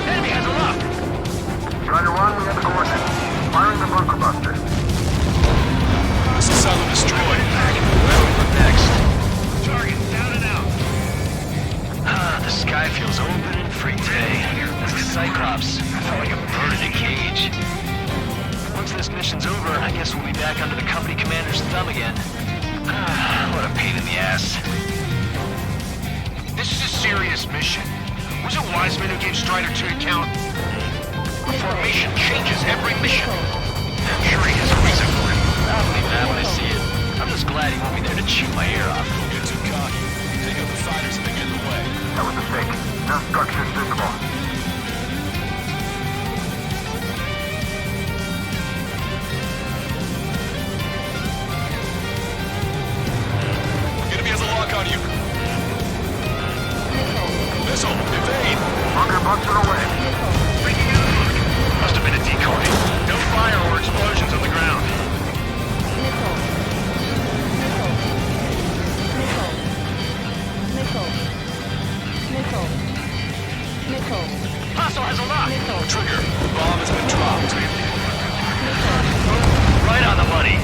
Enemy has a lock. Strider 1, we have the coordinates. Firing the bunker buster. Missile silo destroyed. Where we look next? Target down and out. The sky feels open and free today. As a Cyclops, I felt like a bird in a cage. Once this mission's over, I guess we'll be back under the company commander's thumb again. What a pain in the ass. This is a serious mission. Was it Wiseman who gave Strider 2 to count? The formation changes every mission. I'm sure he has a reason for it. I'll believe that when I see it. I'm just glad he won't be there to chew my ear off. Don't get too cocky. Take out the fighters and they get in the way. That was a mistake. No structures visible. Enemy has a lock on you. Missile. Hostile has a lock. Missile. Trigger, bomb has been dropped. Right on the money.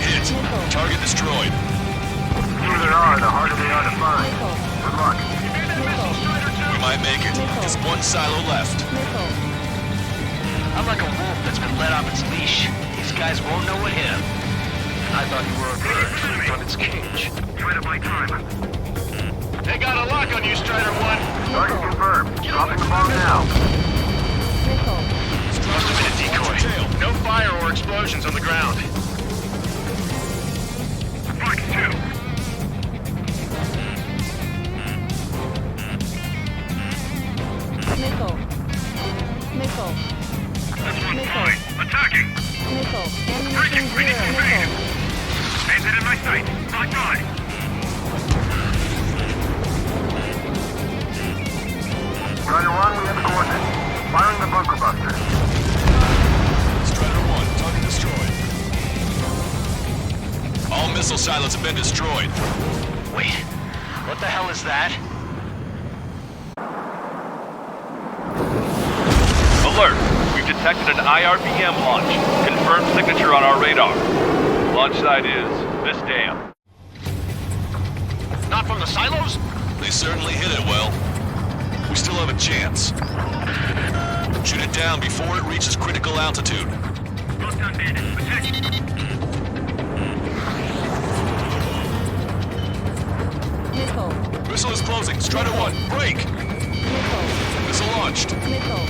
Hit. Target destroyed. The fewer there are, the harder they are to find. Good luck. We might make it. Just one silo left. I'm like a wolf that's been let off its leash. These guys won't know what hit him. I thought you were a bird from its cage. Try to buy time. They got a lock on you, Strider 1. Target confirmed. Dropping the bomb now. Must have been a decoy. No fire or explosions on the ground. Fox 2. Missile. Missile. That's one Missile. point. Attacking. Missile. Breaking. Ammunition Breaking zero. invasion. Missile. Bandit in my sight. Locked on. Strider 1, we have coordinates. Firing the bunker buster. Strider 1, target destroyed. All missile silos have been destroyed. Wait, what the hell is that? Alert! We've detected an IRBM launch. Confirmed signature on our radar. Launch site is this dam. Not from the silos? They certainly hit it well. We still have a chance. Shoot it down before it reaches critical altitude. Locked on, Bandit. Attack. Missile. Missile is closing. Strider 1, break! Missile. Missile launched. Missile.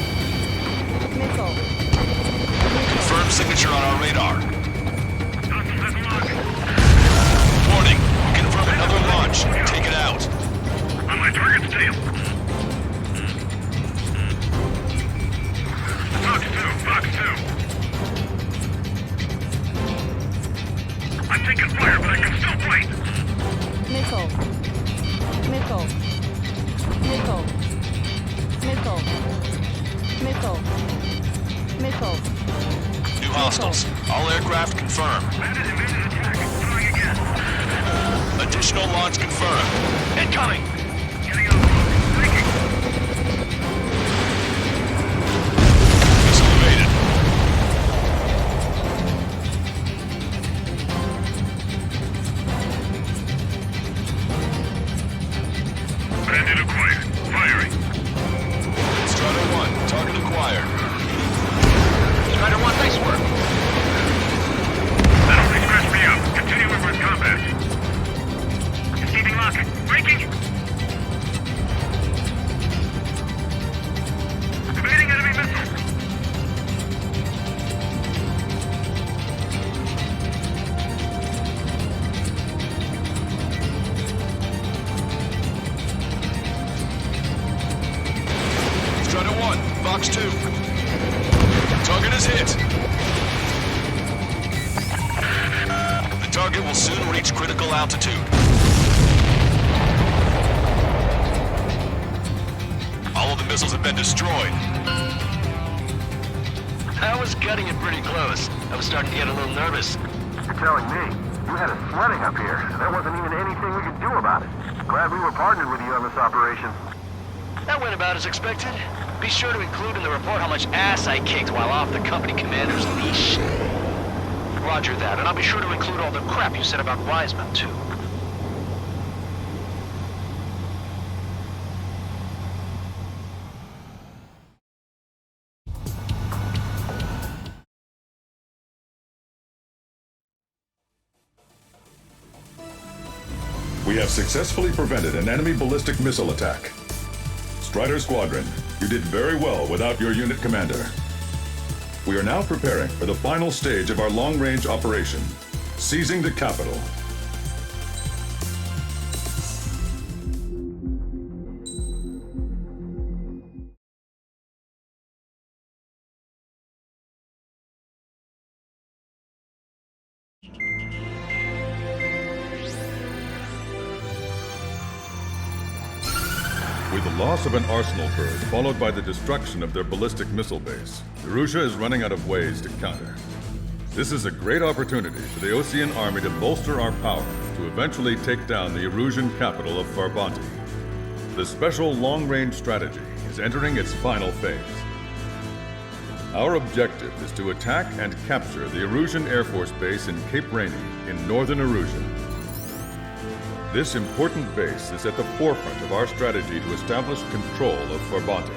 Missile. Confirmed signature on our radar. Hostile has a lock. Warning, we confirm another launch. Take it out. On my target's tail. Fox 2. Fox 2. I'm taking fire, but I can still fight. Missile. Missile. Missile. Missile. Missile. Missile. New hostiles. All aircraft confirmed. Bandit invaded attack. Trying again. Additional launch confirmed. Incoming! Getting out. Breaking. Missile evaded. Bandit acquired. Firing. Strider 1, target acquired. Strider 1, nice work. That only scratched me up. Continuing with combat. Receiving lock. Breaking. Evading enemy missile. Strider 1, Fox 2. Target is hit. The target will soon reach critical altitude. All of the missiles have been destroyed. I was gutting it pretty close. I was starting to get a little nervous. You're telling me. You had us sweating up here. There wasn't even anything we could do about it. Glad we were partnered with you on this operation. That went about as expected. Be sure to include in the report how much ass I kicked while off the company commander's leash. Roger that, and I'll be sure to include all the crap you said about Wiseman, too. We have successfully prevented an enemy ballistic missile attack. Strider Squadron, you did very well without your unit commander. We are now preparing for the final stage of our long-range operation, seizing the capital. With the loss of an arsenal bird, followed by the destruction of their ballistic missile base, Russia is running out of ways to counter. This is a great opportunity for the Osean Army to bolster our power to eventually take down the Erusian capital of Farbanti. The special long-range strategy is entering its final phase. Our objective is to attack and capture the Erusian Air Force Base in Cape Rainy in northern Erusia. This important base is at the forefront of our strategy to establish control of Farbanti.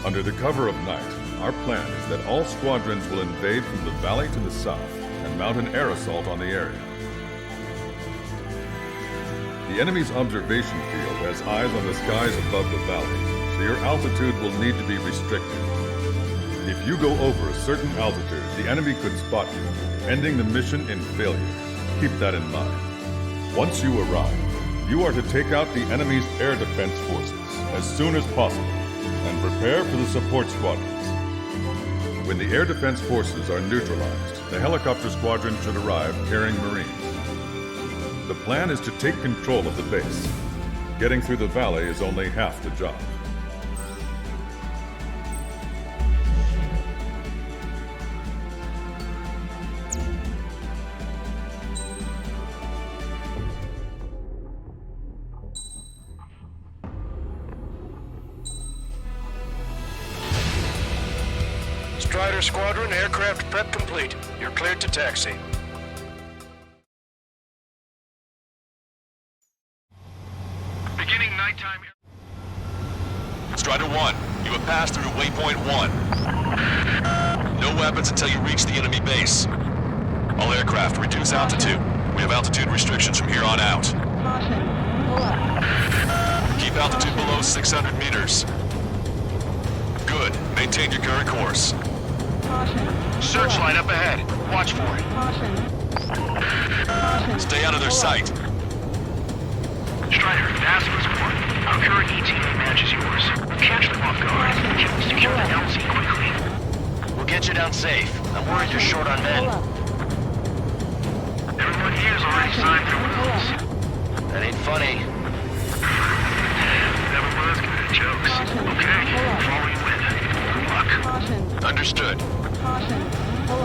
Under the cover of night, our plan is that all squadrons will invade from the valley to the south and mount an air assault on the area. The enemy's observation field has eyes on the skies above the valley, so your altitude will need to be restricted. If you go over a certain altitude, the enemy could spot you, ending the mission in failure. Keep that in mind. Once you arrive, you are to take out the enemy's air defense forces as soon as possible and prepare for the support squadrons. When the air defense forces are neutralized, the helicopter squadron should arrive carrying Marines. The plan is to take control of the base. Getting through the valley is only half the job. Strider Squadron, aircraft prep complete. You're cleared to taxi. Beginning nighttime. Strider 1, you have passed through waypoint 1. No weapons until you reach the enemy base. All aircraft, reduce altitude. We have altitude restrictions from here on out. Keep altitude below 600 meters. Good. Maintain your current course. Searchlight up ahead. Watch for it. Stay out of their sight. Strider, fast was one. Our current ETA matches yours. Catch them off guard. Can we secure the LZ quickly? We'll get you down safe. I'm worried you're short on men. Everyone here's already signed their wills. That ain't funny. Never was good at jokes. Okay, follow you in. Good luck. Understood.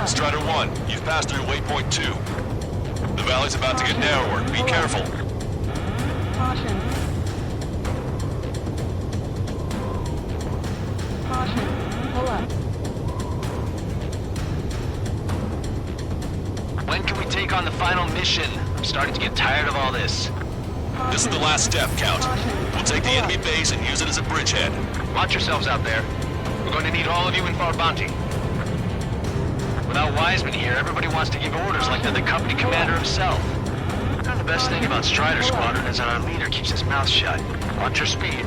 Strider 1, you've passed through waypoint 2. The valley's about to get narrower. Be careful. When can we take on the final mission? I'm starting to get tired of all this. This is the last step, Count. We'll take the enemy base and use it as a bridgehead. Watch yourselves out there. We're going to need all of you in Farbanti. Without Wiseman here, everybody wants to give orders like they're the company commander himself. And the best thing about Strider Squadron is that our leader keeps his mouth shut. Watch your speed.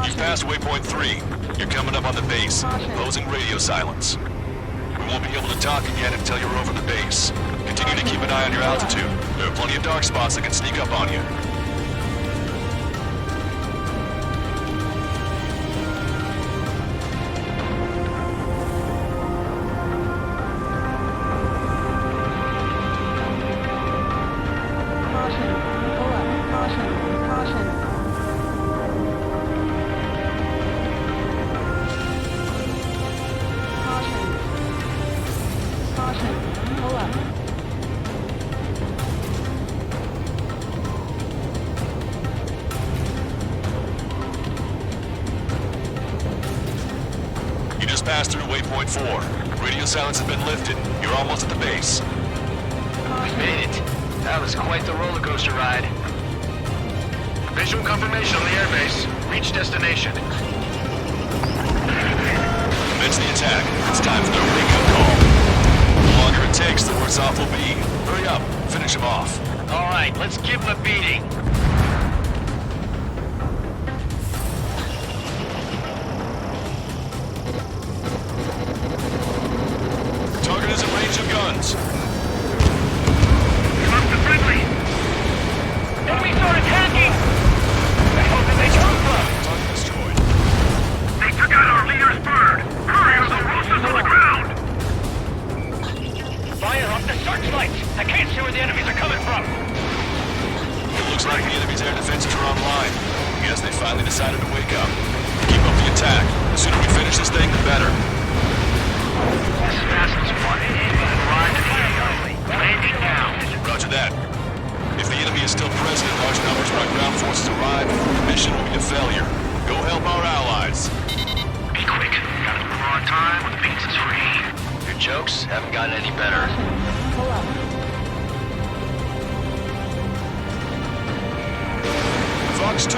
You've passed waypoint 3. You're coming up on the base, imposing radio silence. We won't be able to talk again until you're over the base. Continue to keep an eye on your altitude. There are plenty of dark spots that can sneak up on you. You just passed through waypoint 4. Radio silence has been lifted. You're almost at the base. We made it. That was quite the roller coaster ride. Visual confirmation on the airbase. Reach destination. Commence the attack. It's time for their wake-up call. The longer it takes, the worse off we'll be. Hurry up. Finish him off. All right, let's give him a beating. Target is in range of guns. Come to friendly. Enemies are attacking! Where did they come from? Target destroyed. They took out our leader's bird. Hurry or they'll roast us on the ground. Fire off the searchlights! I can't see where the enemies are coming from! It looks like the enemy's air defenses are online. Guess they finally decided to wake up. Keep up the attack. The sooner we finish this thing, the better. This fast is one. jokes haven't gotten any better. Pull up. Fox 2.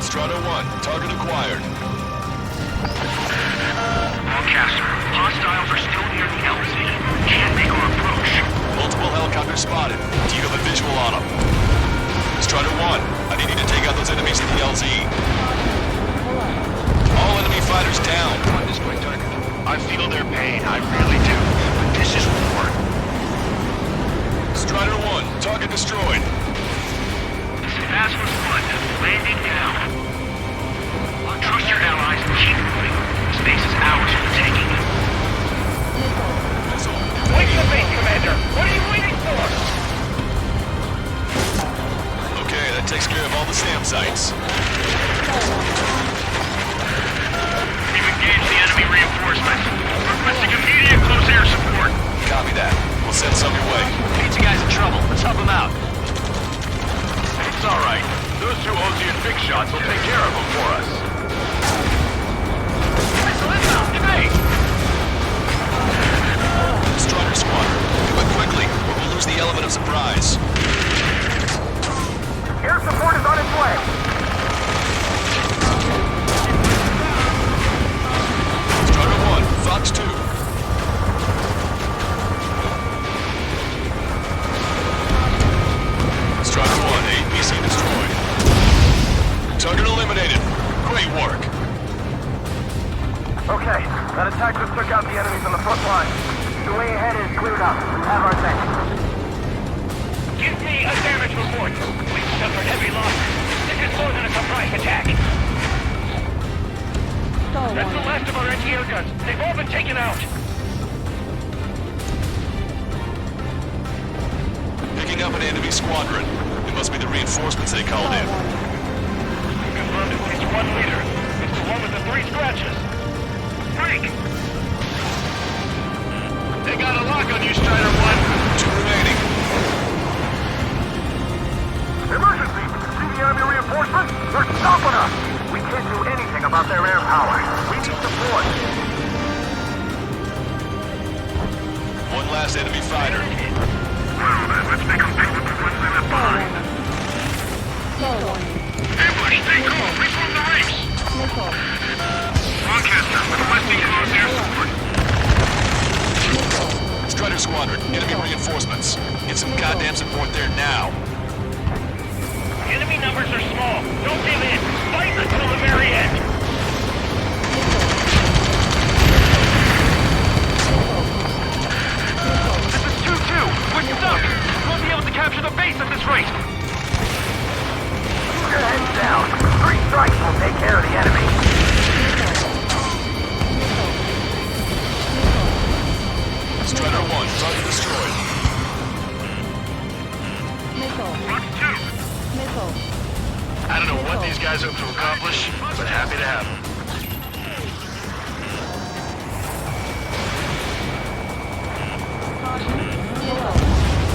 Strata 1, target acquired. Broadcaster, hostiles are still near the LZ. Can't make our approach. Multiple helicopters spotted. Do you have a visual on them? Strata 1, I need you to take out those enemies in the LZ. All enemy fighters down. On this way, target. I feel their pain, I really do. But this is war. Strider 1, target destroyed. Fast was 1, landing now. Trust your allies and keep moving. Space is ours for the taking. Wait for base, Commander! What are you waiting for? Okay, that takes care of all the SAM sites. We've engaged the enemy reinforcements. Requesting immediate close air support. Copy that. We'll send some your way. Pizza guy's in trouble. Let's help him out. It's alright. Those two Ozian big shots will take care of them for us. Strider Squadron, do it quickly, or we'll lose the element of surprise. Air support is on its way. Strider 1, Fox 2. Strider 1, APC destroyed. Target eliminated. Great work. Okay, that attack just took out the enemies on the front line. The way ahead is cleared up. We have our thing. Give me a damage report. We've suffered heavy loss. This is more than a surprise attack. That's the last of our anti-air guns. They've all been taken out. Picking up an enemy squadron. It must be the reinforcements they called in. Confirmed at least one leader. It's the one with the 3 scratches. Frank! They got a lock on you, Strider 1. 2 remaining. Emergency! See the enemy reinforcements? They're stopping us! We can't do anything about their air power. We need support. One last enemy fighter. Well then, let's make them pay with the ones they left behind. Ambush, stay cool! Reform the ranks! Broadcaster, requesting close air support. Strider Squadron, enemy reinforcements. Get some goddamn support there now. Enemy numbers are small. Don't give in. Fight until the very end. This is 2-2. We're stuck. We'll be able to capture the base at this rate. Keep your heads down. 3 strikes will take care of the enemy. Strider 1, target destroyed. Fox 2. I don't know what these guys hope to accomplish, but happy to have them.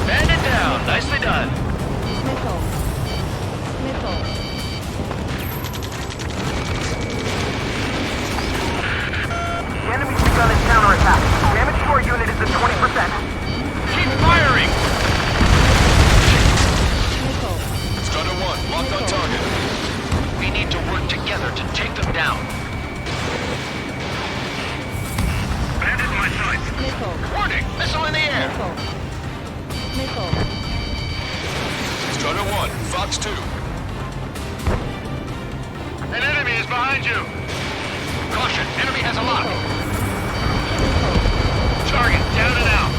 Bandit down. Nicely done. The enemy's begun its counterattack. Damage to our unit is at 20%. Keep firing. Strider 1, locked on target. We need to work together to take them down. Bandit my sight. Warning! Missile in the air! Strider 1, Fox 2. An enemy is behind you. Caution! Enemy has a lock! Target down and out.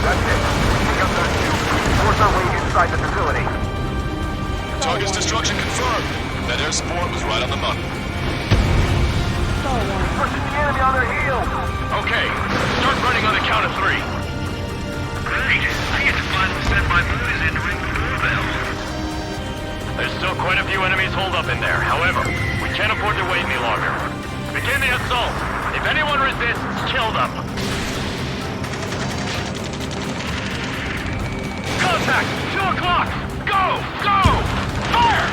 That's it. Pick up those 2. Force our way inside the facility. Target's destruction confirmed. That air support was right on the money. Pushing the enemy on their heels. Okay, start running on the count of 3. Great. I get to finally send my boys in to ring the doorbell. There's still quite a few enemies holed up in there. However, we can't afford to wait any longer. Begin the assault. If anyone resists, kill them. Contact! 2 o'clock! Go! Go! Fire!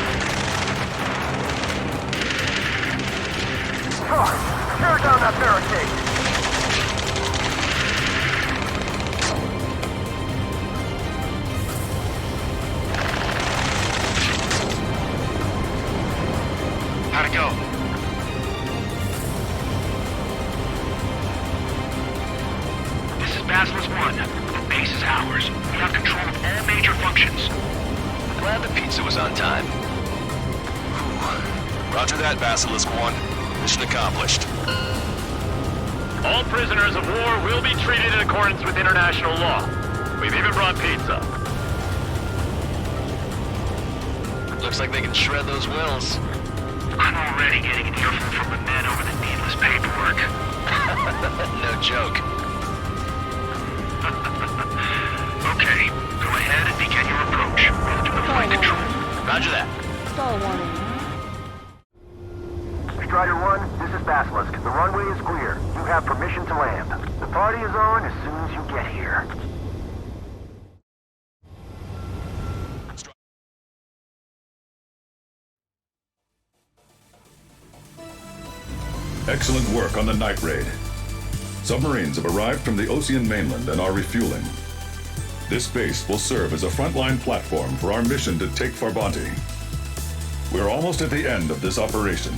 Charge! Tear down that barricade! How'd it go? This is Basilisk 1. The base is ours. We have control of all major functions. Glad the pizza was on time. Roger that, Basilisk 1. Mission accomplished. All prisoners of war will be treated in accordance with international law. We've even brought pizza. Looks like they can shred those wills. I'm already getting an earful from the men over the needless paperwork. No joke. Okay, go ahead and begin your approach. We'll do the flight control. Roger that. Stall warning. Strider 1, this is Basilisk. The runway is clear. You have permission to land. The party is on as soon as you get here. Excellent work on the night raid. Submarines have arrived from the Ocean mainland and are refueling. This base will serve as a frontline platform for our mission to take Farbanti. We're almost at the end of this operation.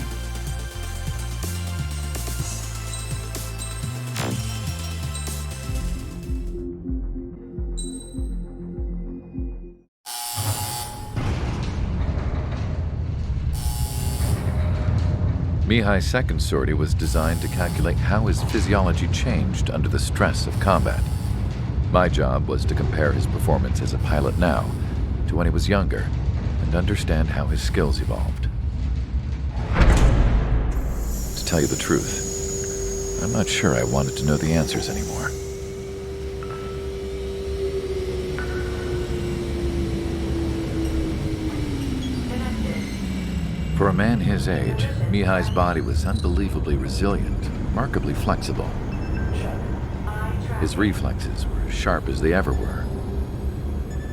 Mihai's second sortie was designed to calculate how his physiology changed under the stress of combat. My job was to compare his performance as a pilot now to when he was younger and understand how his skills evolved. To tell you the truth, I'm not sure I wanted to know the answers anymore. For a man his age, Mihai's body was unbelievably resilient, remarkably flexible. His reflexes were as sharp as they ever were.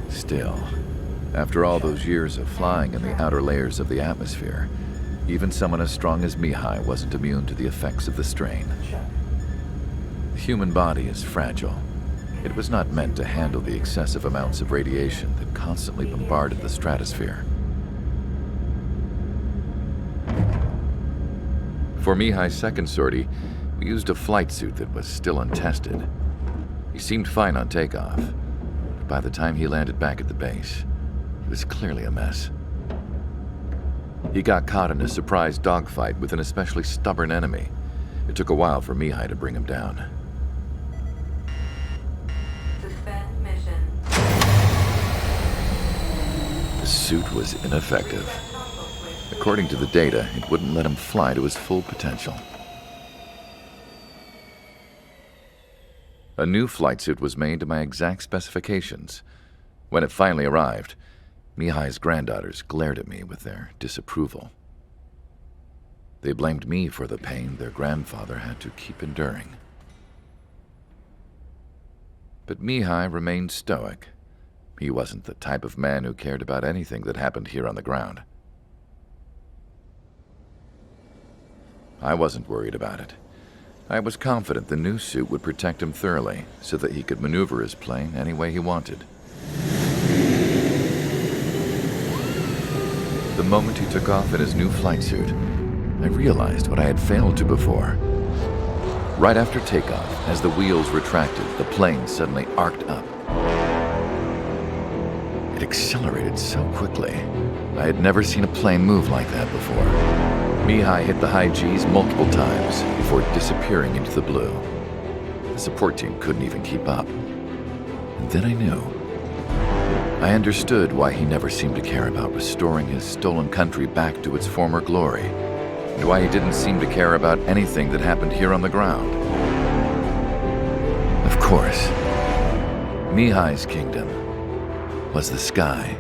Still, after all those years of flying in the outer layers of the atmosphere, even someone as strong as Mihai wasn't immune to the effects of the strain. The human body is fragile. It was not meant to handle the excessive amounts of radiation that constantly bombarded the stratosphere. For Mihai's second sortie, we used a flight suit that was still untested. He seemed fine on takeoff, but by the time he landed back at the base, he was clearly a mess. He got caught in a surprise dogfight with an especially stubborn enemy. It took a while for Mihai to bring him down. Suspend mission. The suit was ineffective. According to the data, it wouldn't let him fly to his full potential. A new flight suit was made to my exact specifications. When it finally arrived, Mihai's granddaughters glared at me with their disapproval. They blamed me for the pain their grandfather had to keep enduring. But Mihai remained stoic. He wasn't the type of man who cared about anything that happened here on the ground. I wasn't worried about it. I was confident the new suit would protect him thoroughly so that he could maneuver his plane any way he wanted. The moment he took off in his new flight suit, I realized what I had failed to before. Right after takeoff, as the wheels retracted, the plane suddenly arced up. It accelerated so quickly. I had never seen a plane move like that before. Mihai hit the high G's multiple times before disappearing into the blue. The support team couldn't even keep up. And then I knew. I understood why he never seemed to care about restoring his stolen country back to its former glory, and why he didn't seem to care about anything that happened here on the ground. Of course, Mihai's kingdom was the sky.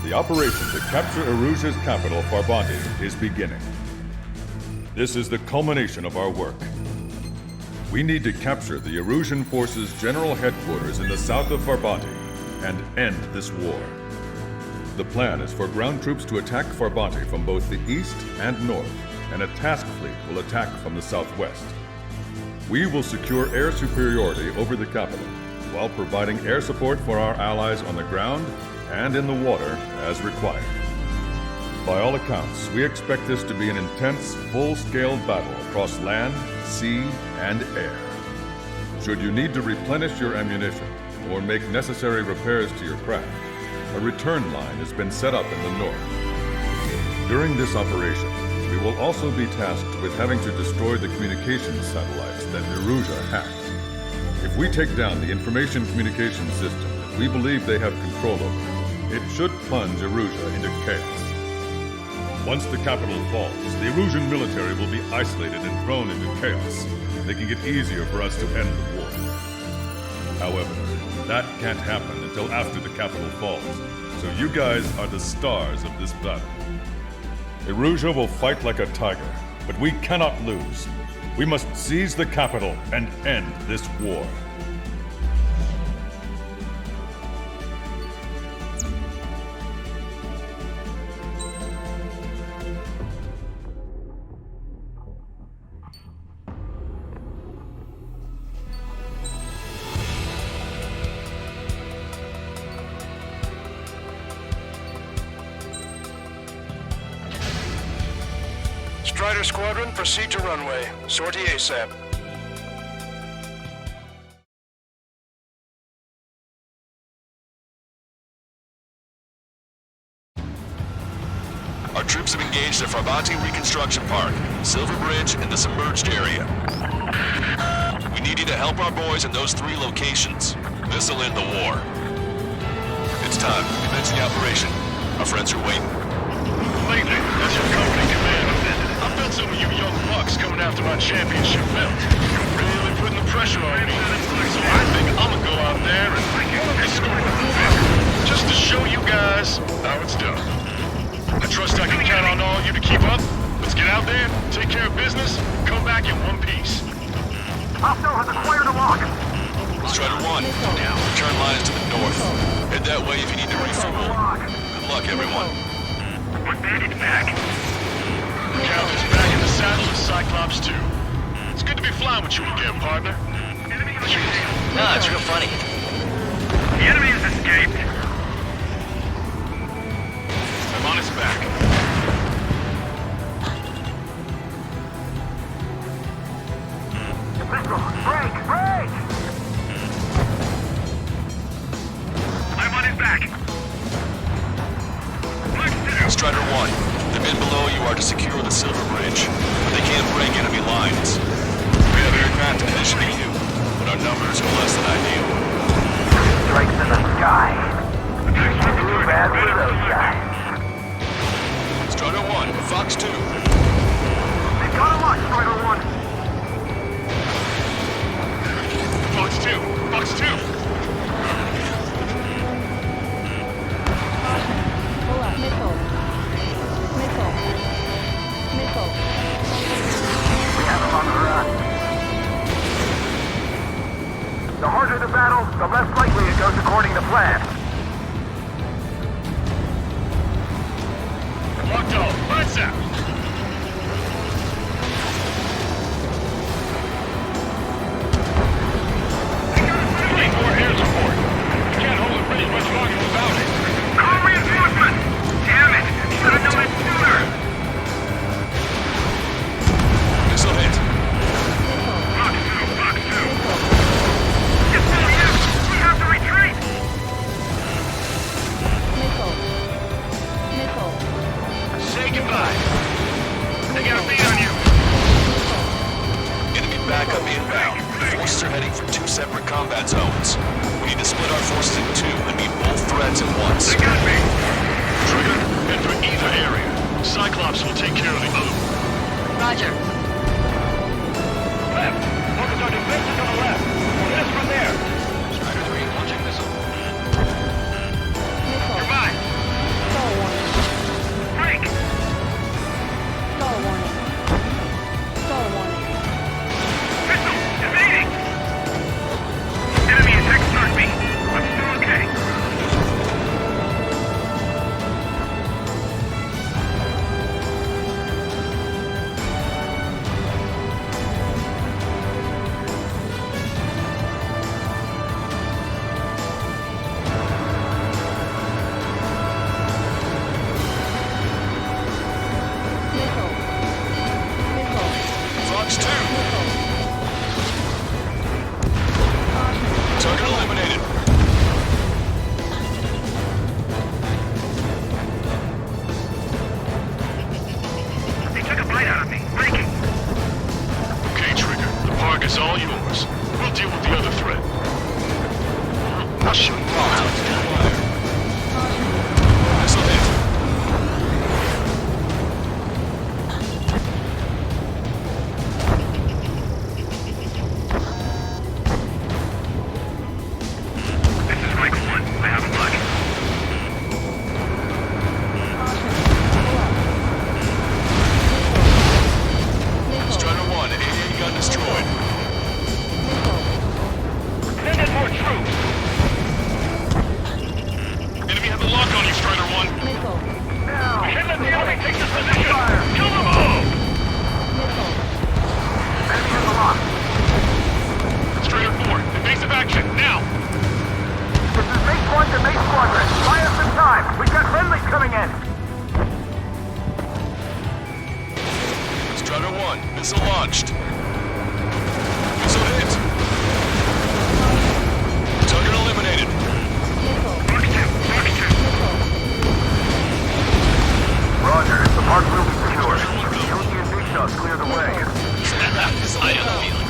The operation to capture Erusia's capital, Farbanti, is beginning. This is the culmination of our work. We need to capture the Erusian forces' general headquarters in the south of Farbanti and end this war. The plan is for ground troops to attack Farbanti from both the east and north, and a task fleet will attack from the southwest. We will secure air superiority over the capital, while providing air support for our allies on the ground and in the water as required. By all accounts, we expect this to be an intense, full-scale battle across land, sea, and air. Should you need to replenish your ammunition or make necessary repairs to your craft, a return line has been set up in the north. During this operation, we will also be tasked with having to destroy the communications satellites that Erusia hacked. If we take down the information communication system that we believe they have control over, it should plunge Erusia into chaos. Once the capital falls, the Erusian military will be isolated and thrown into chaos, making it easier for us to end the war. However, that can't happen until after the capital falls, so you guys are the stars of this battle. Erusia will fight like a tiger, but we cannot lose. We must seize the capital and end this war. Strider Squadron, proceed to runway. Sortie ASAP. Our troops have engaged the Farbanti Reconstruction Park, Silver Bridge, and the submerged area. We need you to help our boys in those 3 locations. This'll end the war. It's time. Commence the operation. Our friends are waiting. Lately, that's your company commander. I felt some of you young bucks coming after my championship belt. You're really putting the pressure on me. So I think I'm gonna go out there and escort them. Just to show you guys how it's done. I trust I can count on all you to keep up. Let's get out there, take care of business, come back in one piece. Hostile has acquired a lock. Strider 1, return line is to the north. Head that way if you need to refuel. Good luck, everyone. One bandit back. Count is back in the saddle of Cyclops 2. It's good to be flying with you again, partner. No, it's real funny. The enemy has escaped. I'm on his back. Missile, break, break! I'm on his back. Strider 1, the men below you are to secure the Silver Bridge, but they can't break enemy lines. We have aircraft conditioning you, but our numbers are less than ideal. Strikes in the sky. Too bad for those guys. Strider 1, Fox 2. They've got a lock, Strider 1. Fox 2! Fox 2! Pull up. Missile. Missile. Missile. We have them on the run. The harder the battle, the less likely it goes according to plan. Locked on! Lights out! We need more air support. We can't hold the bridge much longer without it. Call reinforcements! Damn it! Should have known it sooner! Missile hit. Fox 2! Fox 2! It's no use! We have to retreat! Missile. Missile. Say goodbye. They got a beat on you. Enemy backup inbound. The forces are heading for 2 separate combat zones. We need to split our forces in 2 and meet both threats at once. They got me. Trigger, head for either area. Cyclops will take care of the other one. Roger. Left. Focus on defenses on the left. Hit us from there. Strider 3, launching missile. Missile. Goodbye. Solar. Strider 1, missile launched. Missile hit. Target eliminated. Roger, the park will be secured. Don't get big shots clear the way. I have a feeling.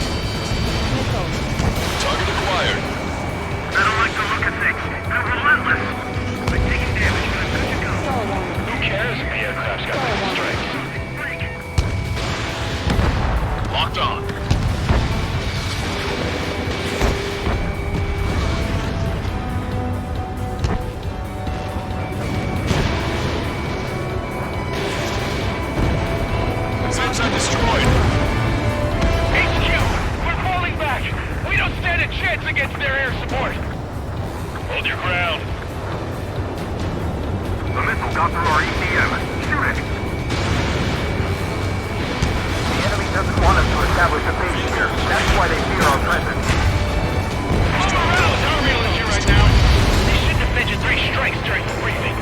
Target acquired. I don't like the look of things. They're relentless. But taking damage, but I'm good to go. Who cares if the aircraft's got missile strikes? Locked on. Sensor destroyed. HQ, we're falling back. We don't stand a chance against their air support. Hold your ground. The missile got through our ECM. Shoot it! The enemy doesn't want us to establish a base here. That's why they fear our presence. Colorado's our real issue right now. They shouldn't have mentioned 3 strikes during the briefing.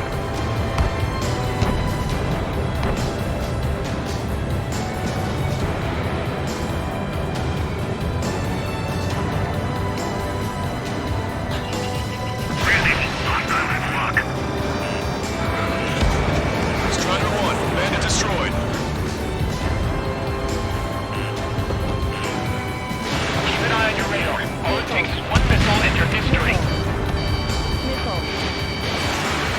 Strider 1, bandit destroyed. Keep an eye on your radar. All it takes is one missile and your history. Missile.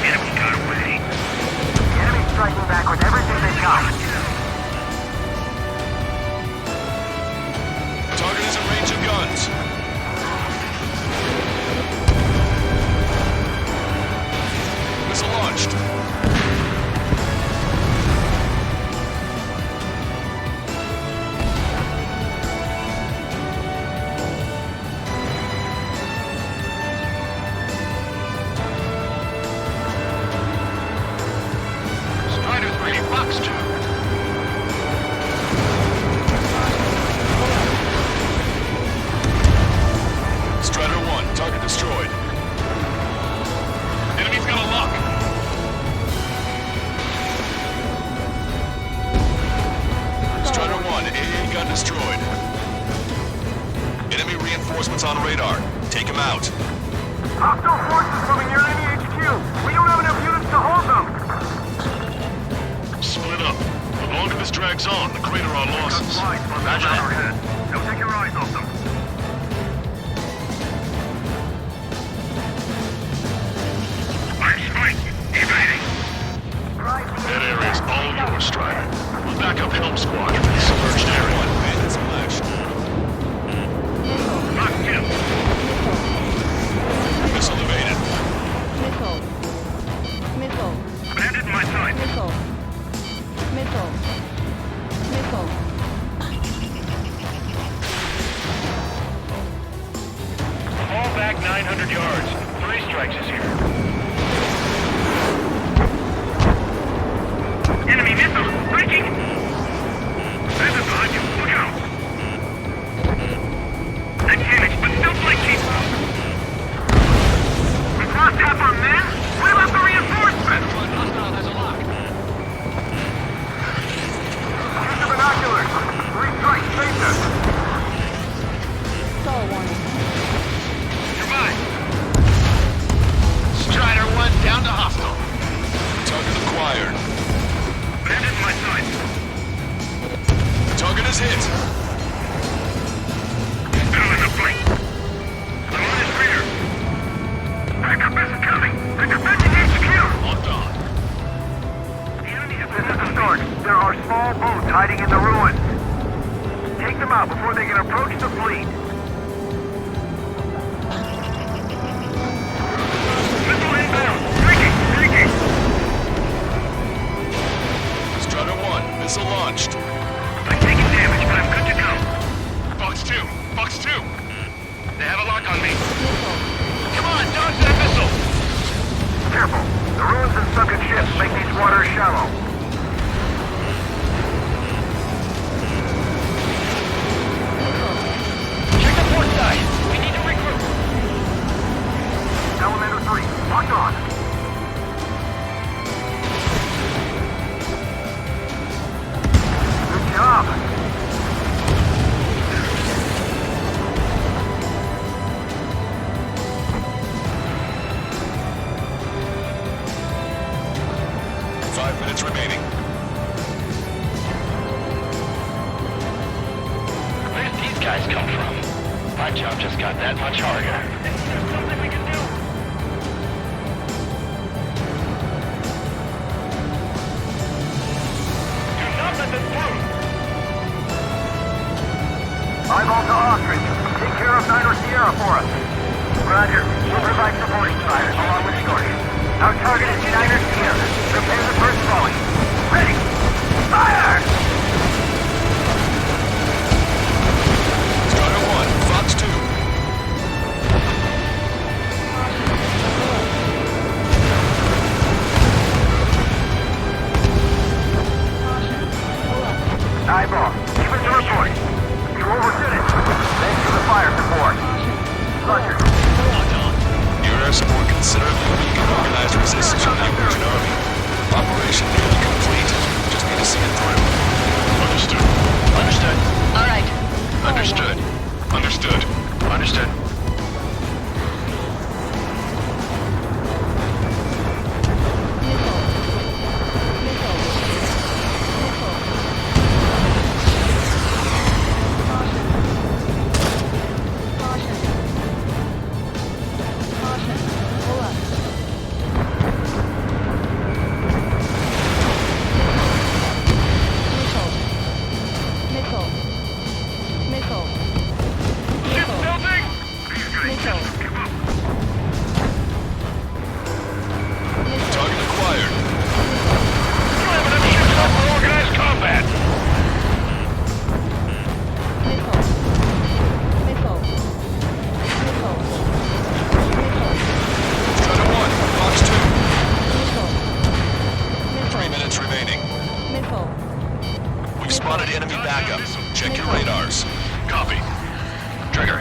Enemy got away. The enemy's striking back with everything they've got. Target is in range of guns. Missile launched. Strider 3, Fox 2. Strider 1, target destroyed. Enemy's got a lock. Strider 1, AA gun destroyed. Enemy reinforcements on radar. Take him out. Hostile forces coming near enemy HQ. We don't have enough units to hold them. Split up. The longer this drags on, the greater our losses. Roger that. Don't take your eyes off them. That area's all yours, Strider. We'll back up Helm Squadron in the submerged area. Bandit splash. Locked in. Missile evaded. Missile. Missile. Bandit in my sight. Missile. Missile. Missile. Fall back 900 yards. 3 strikes is here. Enemy missile! Breaking! Bandit behind you! Look out! I'm damaged, but still blinking! We've lost half our men? What about the reinforcements? Hostile has a lock. Use the binoculars. 3 strikes, face us. Star warning. You're mine! Strider 1 down to hostile. Target acquired. Bandit in my sight. Target is hit. Still in the fight. The line is clear. Backup isn't coming. They're defending HQ! Locked on. The enemy has This is the start. There are small boats hiding in the ruins. Take them out before they can approach the fleet. missile inbound. Breaking! Breaking! Strider 1, missile launched. I'm taking damage, but I'm good to go. Fox 2! Fox 2! They have a lock on me. Come on, dodge that missile! Careful. The ruins and sunken ships make these waters shallow. Check the port side. We need to regroup. Elemental 3, locked on. Good job. guys come from. My job just got that much harder. There's something we can do. Do not let them through. Eyeball to Ostrich. Take care of Niner Sierra for us. Roger. We'll provide supporting fire along with Story. Our target is Niner Sierra. Prepare the first volley. Ready! Fire! Strider 1, Fox 2. Eyeball, give us a report. You overdid it. Thanks for the fire support. Roger. Your air support considerably weakened organized resistance from the American Army. Operation nearly complete. Just need to see it through. Understood. Understood. All right. Understood. Understood. Understood. Target acquired. Driving them ships up for organized combat. Strider 1, Fox 2. 3 minutes remaining. We've spotted enemy backup. Check your radars. Copy. Trigger.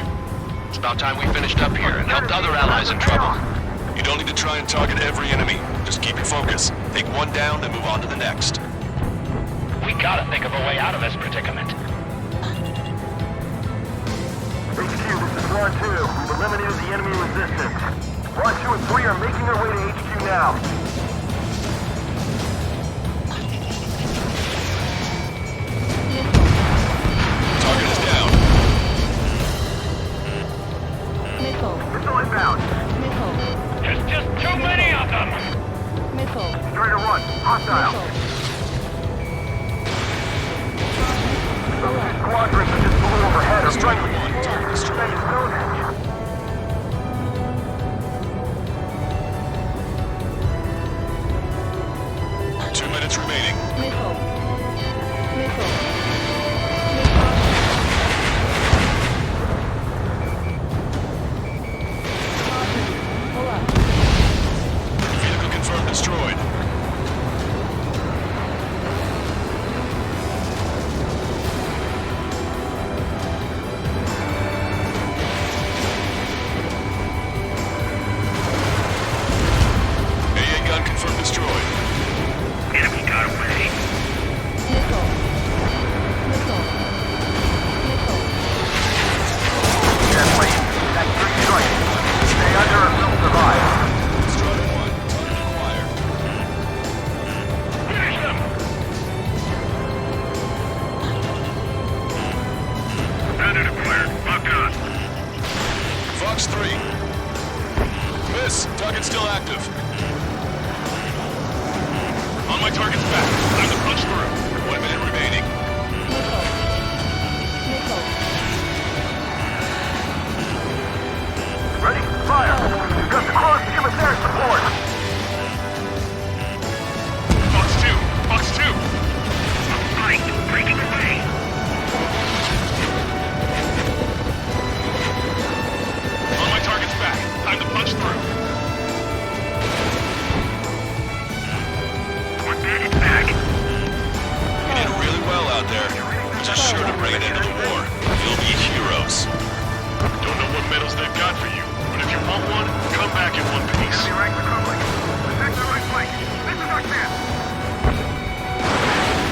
It's about time we finished up here and helped other allies in trouble. You don't need to try and target every enemy. Just keep your focus. Take one down and move on to the next. We gotta think of a way out of this predicament. HQ, this is 1-2. We've eliminated the enemy resistance. 1, 2, and 3 are making their way to HQ now. Target is down. Missile inbound. There's just too many of them. Strider 1, hostile. Those 2 squadrons that just flew overhead are Strider friendly. 1, target destroyed. Stonehenge. 2 minutes remaining. Vehicle confirmed destroyed. AA gun confirmed destroyed. Enemy got away. That plane, that's 3 strikes. Stay under or we'll survive. Strider 1, target acquired. Finish them. Bandit acquired. Lock on. Fox 3. Miss, target still active. On my target's back. Time to punch through. 1 minute remaining. Ready? Fire! You've got the cross to give us air support! Fox 2. Fox 2. A fight breaking away. On my target's back. Time to punch through. One bandit back. You did really well out there, which is sure to bring an end to the war. You'll be heroes. Don't know what medals they've got for you, but if you want one, come back in one piece. Enemy right republic. Protect the right flank. This is our chance.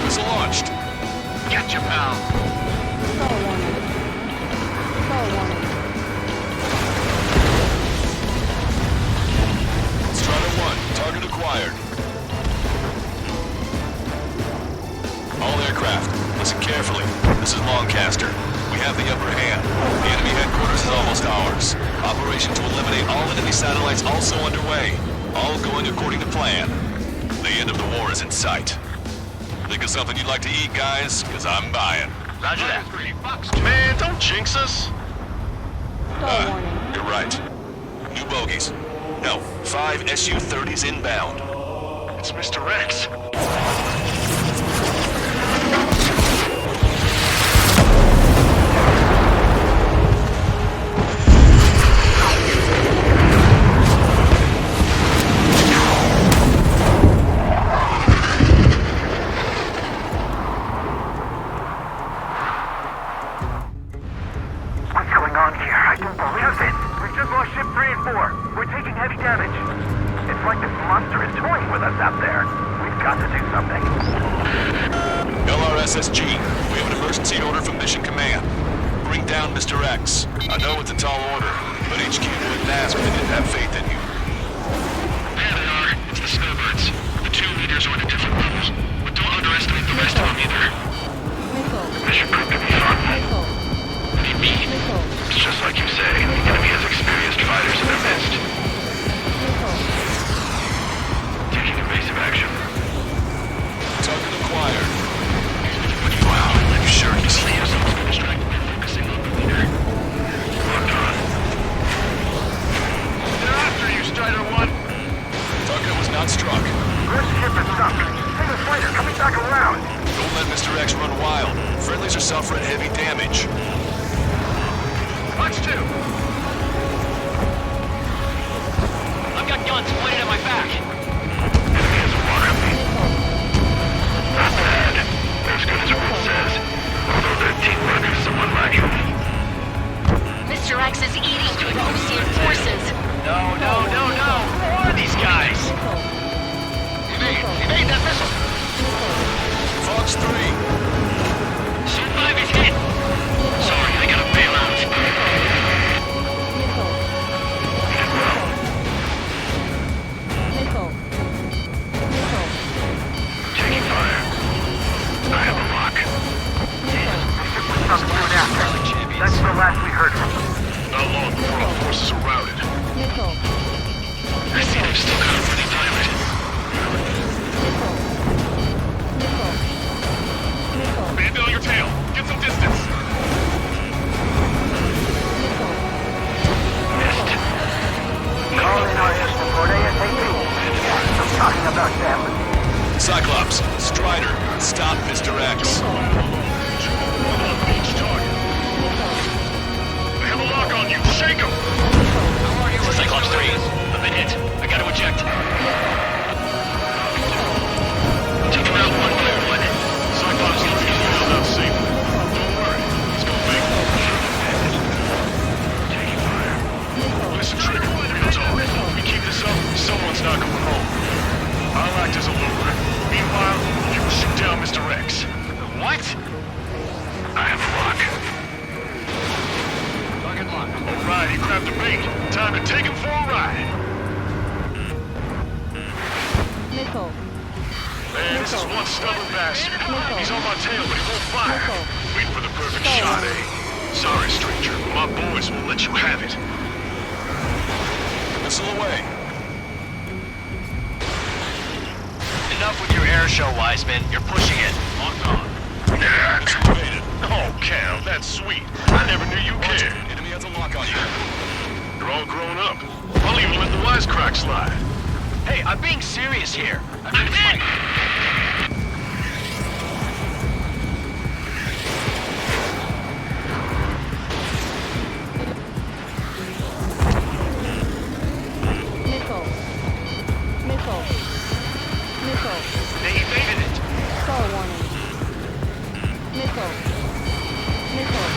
Missile launched. Get your pal. Strider 1, target acquired. All aircraft, listen carefully. This is Longcaster. We have the upper hand. The enemy headquarters is almost ours. Operation to eliminate all enemy satellites also underway. All going according to plan. The end of the war is in sight. Think of something you'd like to eat, guys? Because I'm buying. Roger that. Man, don't jinx us. Stall warning. You're right. New bogeys. No, 5 Su-30s inbound. It's Mr. X. What's going on here? I don't believe it. We've just lost ship 3 and 4. We're taking heavy damage. It's like this monster is toying with us out there. We've got to do something. LRSSG, we have an emergency order from Mission Command. Bring down Mr. X. I know it's a tall order, but HQ wouldn't ask if they didn't have faith in you. There, it's the snowbirds. The 2 leaders are at different levels, but don't underestimate the rest of them either. Missile. Mission proved to be fun. Missile. What do you mean? Missile. It's just like you say, the enemy has experienced fighters in their midst. Missile. Taking evasive action. Target acquired. Wow, I'm sure he's seeing something distracted by focusing on the leader. Locked on. They're after you, Strider 1. Target was not struck. Good ship is sunk. Single fighter coming back around. Don't let Mr. X run wild. Friendlies are suffering heavy damage. Watch 2. I've got guns pointed at my back. Enemy has a lock on me. Not bad. They're as good as Ruth says. Although their teamwork is somewhat lacking. Mr. X is eating to Osean forces. No. Who are these guys? Evade that missile. Fox 3. Su-5 is hit. Sorry, I gotta bail out. Missile. Missile. Missile. Taking fire. I have a lock. Sunk soon after. That's the last we heard from them. Not long before our forces are routed. Missile. I see they've still got a running pilot. Missile. Missile. Missile. Band on your tail. Get some distance. Missile. Missed. Call in our air support ASAP. I'm talking about them. Cyclops, Strider, stop Mr. X. Each target. They have a lock on you. Shake them. How are you? Cyclops 3. I've been hit. I gotta eject. Take them out one by one. Cyclops, let's get you out safely. Don't worry. Let's go make more. Taking fire. Listen, Trigger. Real talk. We keep this up, someone's not going home. I'll act as a lure. Meanwhile, you shoot down Mr. X. What? I have a lock. Target lock. All right, he grabbed the bait. Time to take him for a ride. Missile. Man, this is one stubborn bastard. Missile. He's on my tail, but he won't fire. Missile. Wait for the perfect shot, eh? Sorry, stranger, but my boys won't let you have it. Missile away. Enough with your air show, Wiseman. You're pushing it. Locked on. Yeah, activated. Oh, Cal, that's sweet. I never knew you Roger. cared. Enemy has a lock on you. You're all grown up. I'll even let the wisecrack slide. Hey, I'm being serious here. I'm in! Missile. Missile. Missile. They evaded it. Stall warning. Missile. Missile.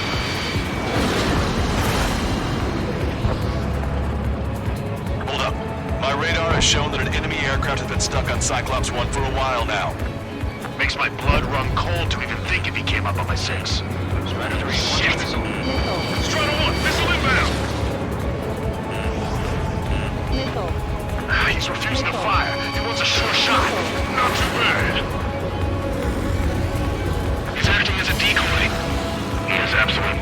Hold up. My radar has shown that an enemy aircraft has been stuck on Cyclops 1 for a while now. Makes my blood run cold to even think if he came up on my 6. Strider 3. Shit! Missile. Strider 1, missile inbound! Missile. He's refusing to fire. He wants a sure shot. Not too bad. He's acting as a decoy. He has absolute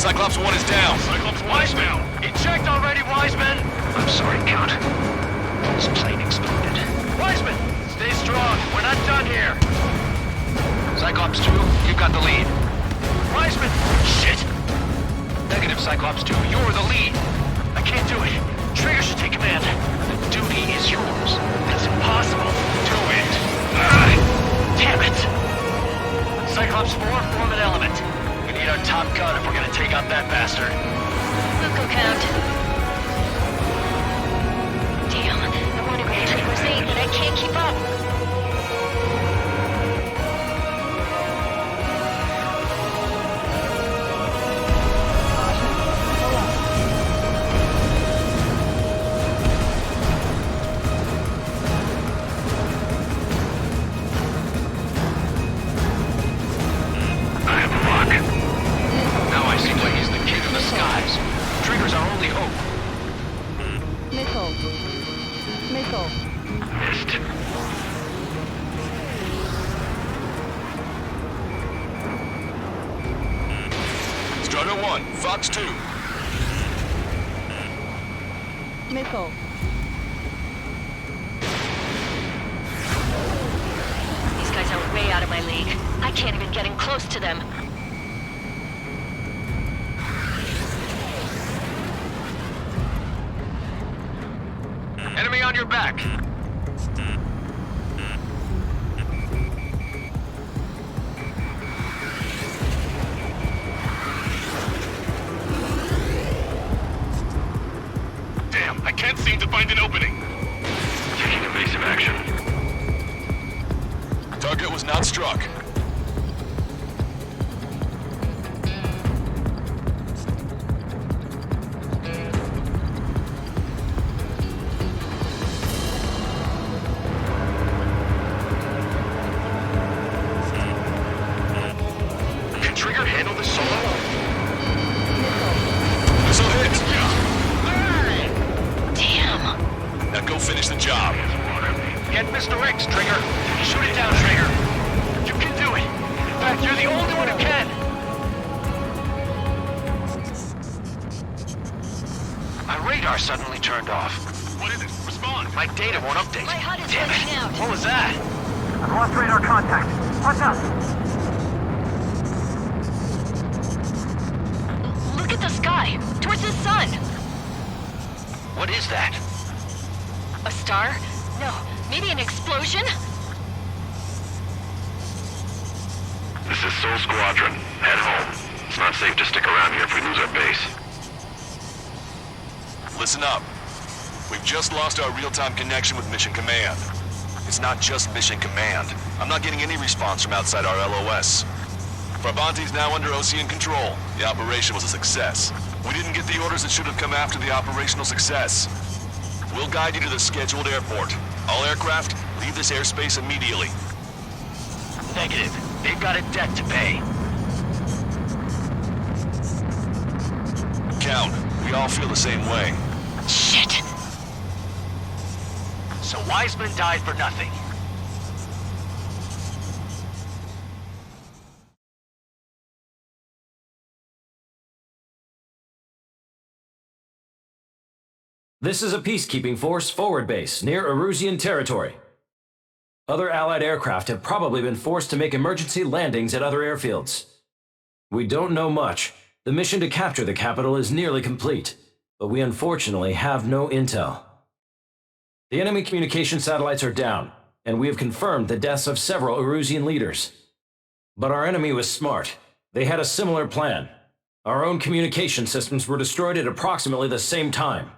Cyclops 1 is down. Cyclops 1 is down. Eject already, Wiseman! I'm sorry, Count. This plane exploded. Wiseman! Stay strong. We're not done here. Cyclops 2, you've got the lead. Wiseman! Shit! Negative, Cyclops 2, you're the lead. I can't do it. Trigger should take command. The duty is yours. That's impossible. Do it. Damn it! Cyclops 4, form an element. We need our top gun if we're gonna take out that bastard. We'll go count. Damn, I want to go to Triggers 8, but I can't keep up. Now I see why he's the king of the skies. Trigger's our only hope. Missile. Missile. Missed. Strider 1, Fox 2. Missile. These guys are way out of my league. I can't even get in close to them. Enemy on your back. Damn, I can't seem to find an opening. Taking evasive action. Target was not struck. Can Trigger handle this solo? Missile hit. Damn. Now go finish the job. Get Mr. X, Trigger. Shoot it down, Trigger. You can do it. In fact, you're the only one who can. My radar suddenly turned off. What is it? Respond. My data won't update. My HUD is Damn it. glitching out. What was that? I've lost radar contact. Watch out! Look at the sky. Towards the sun. What is that? A star? No. Maybe an explosion? This is Soul Squadron. Head home. It's not safe to stick around here if we lose our base. Listen up. We've just lost our real-time connection with Mission Command. It's not just Mission Command. I'm not getting any response from outside our LOS. Farbanti's now under OCN control. The operation was a success. We didn't get the orders that should have come after the operational success. We'll guide you to the scheduled airport. All aircraft, leave this airspace immediately. Negative. They've got a debt to pay. Count, we all feel the same way. Shit. So Wiseman died for nothing. This is a peacekeeping force forward base near Arusian territory. Other Allied aircraft have probably been forced to make emergency landings at other airfields. We don't know much. The mission to capture the capital is nearly complete, but we unfortunately have no intel. The enemy communication satellites are down, and we have confirmed the deaths of several Arusian leaders. But our enemy was smart. They had a similar plan. Our own communication systems were destroyed at approximately the same time.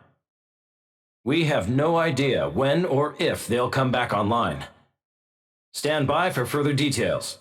We have no idea when or if they'll come back online. Stand by for further details.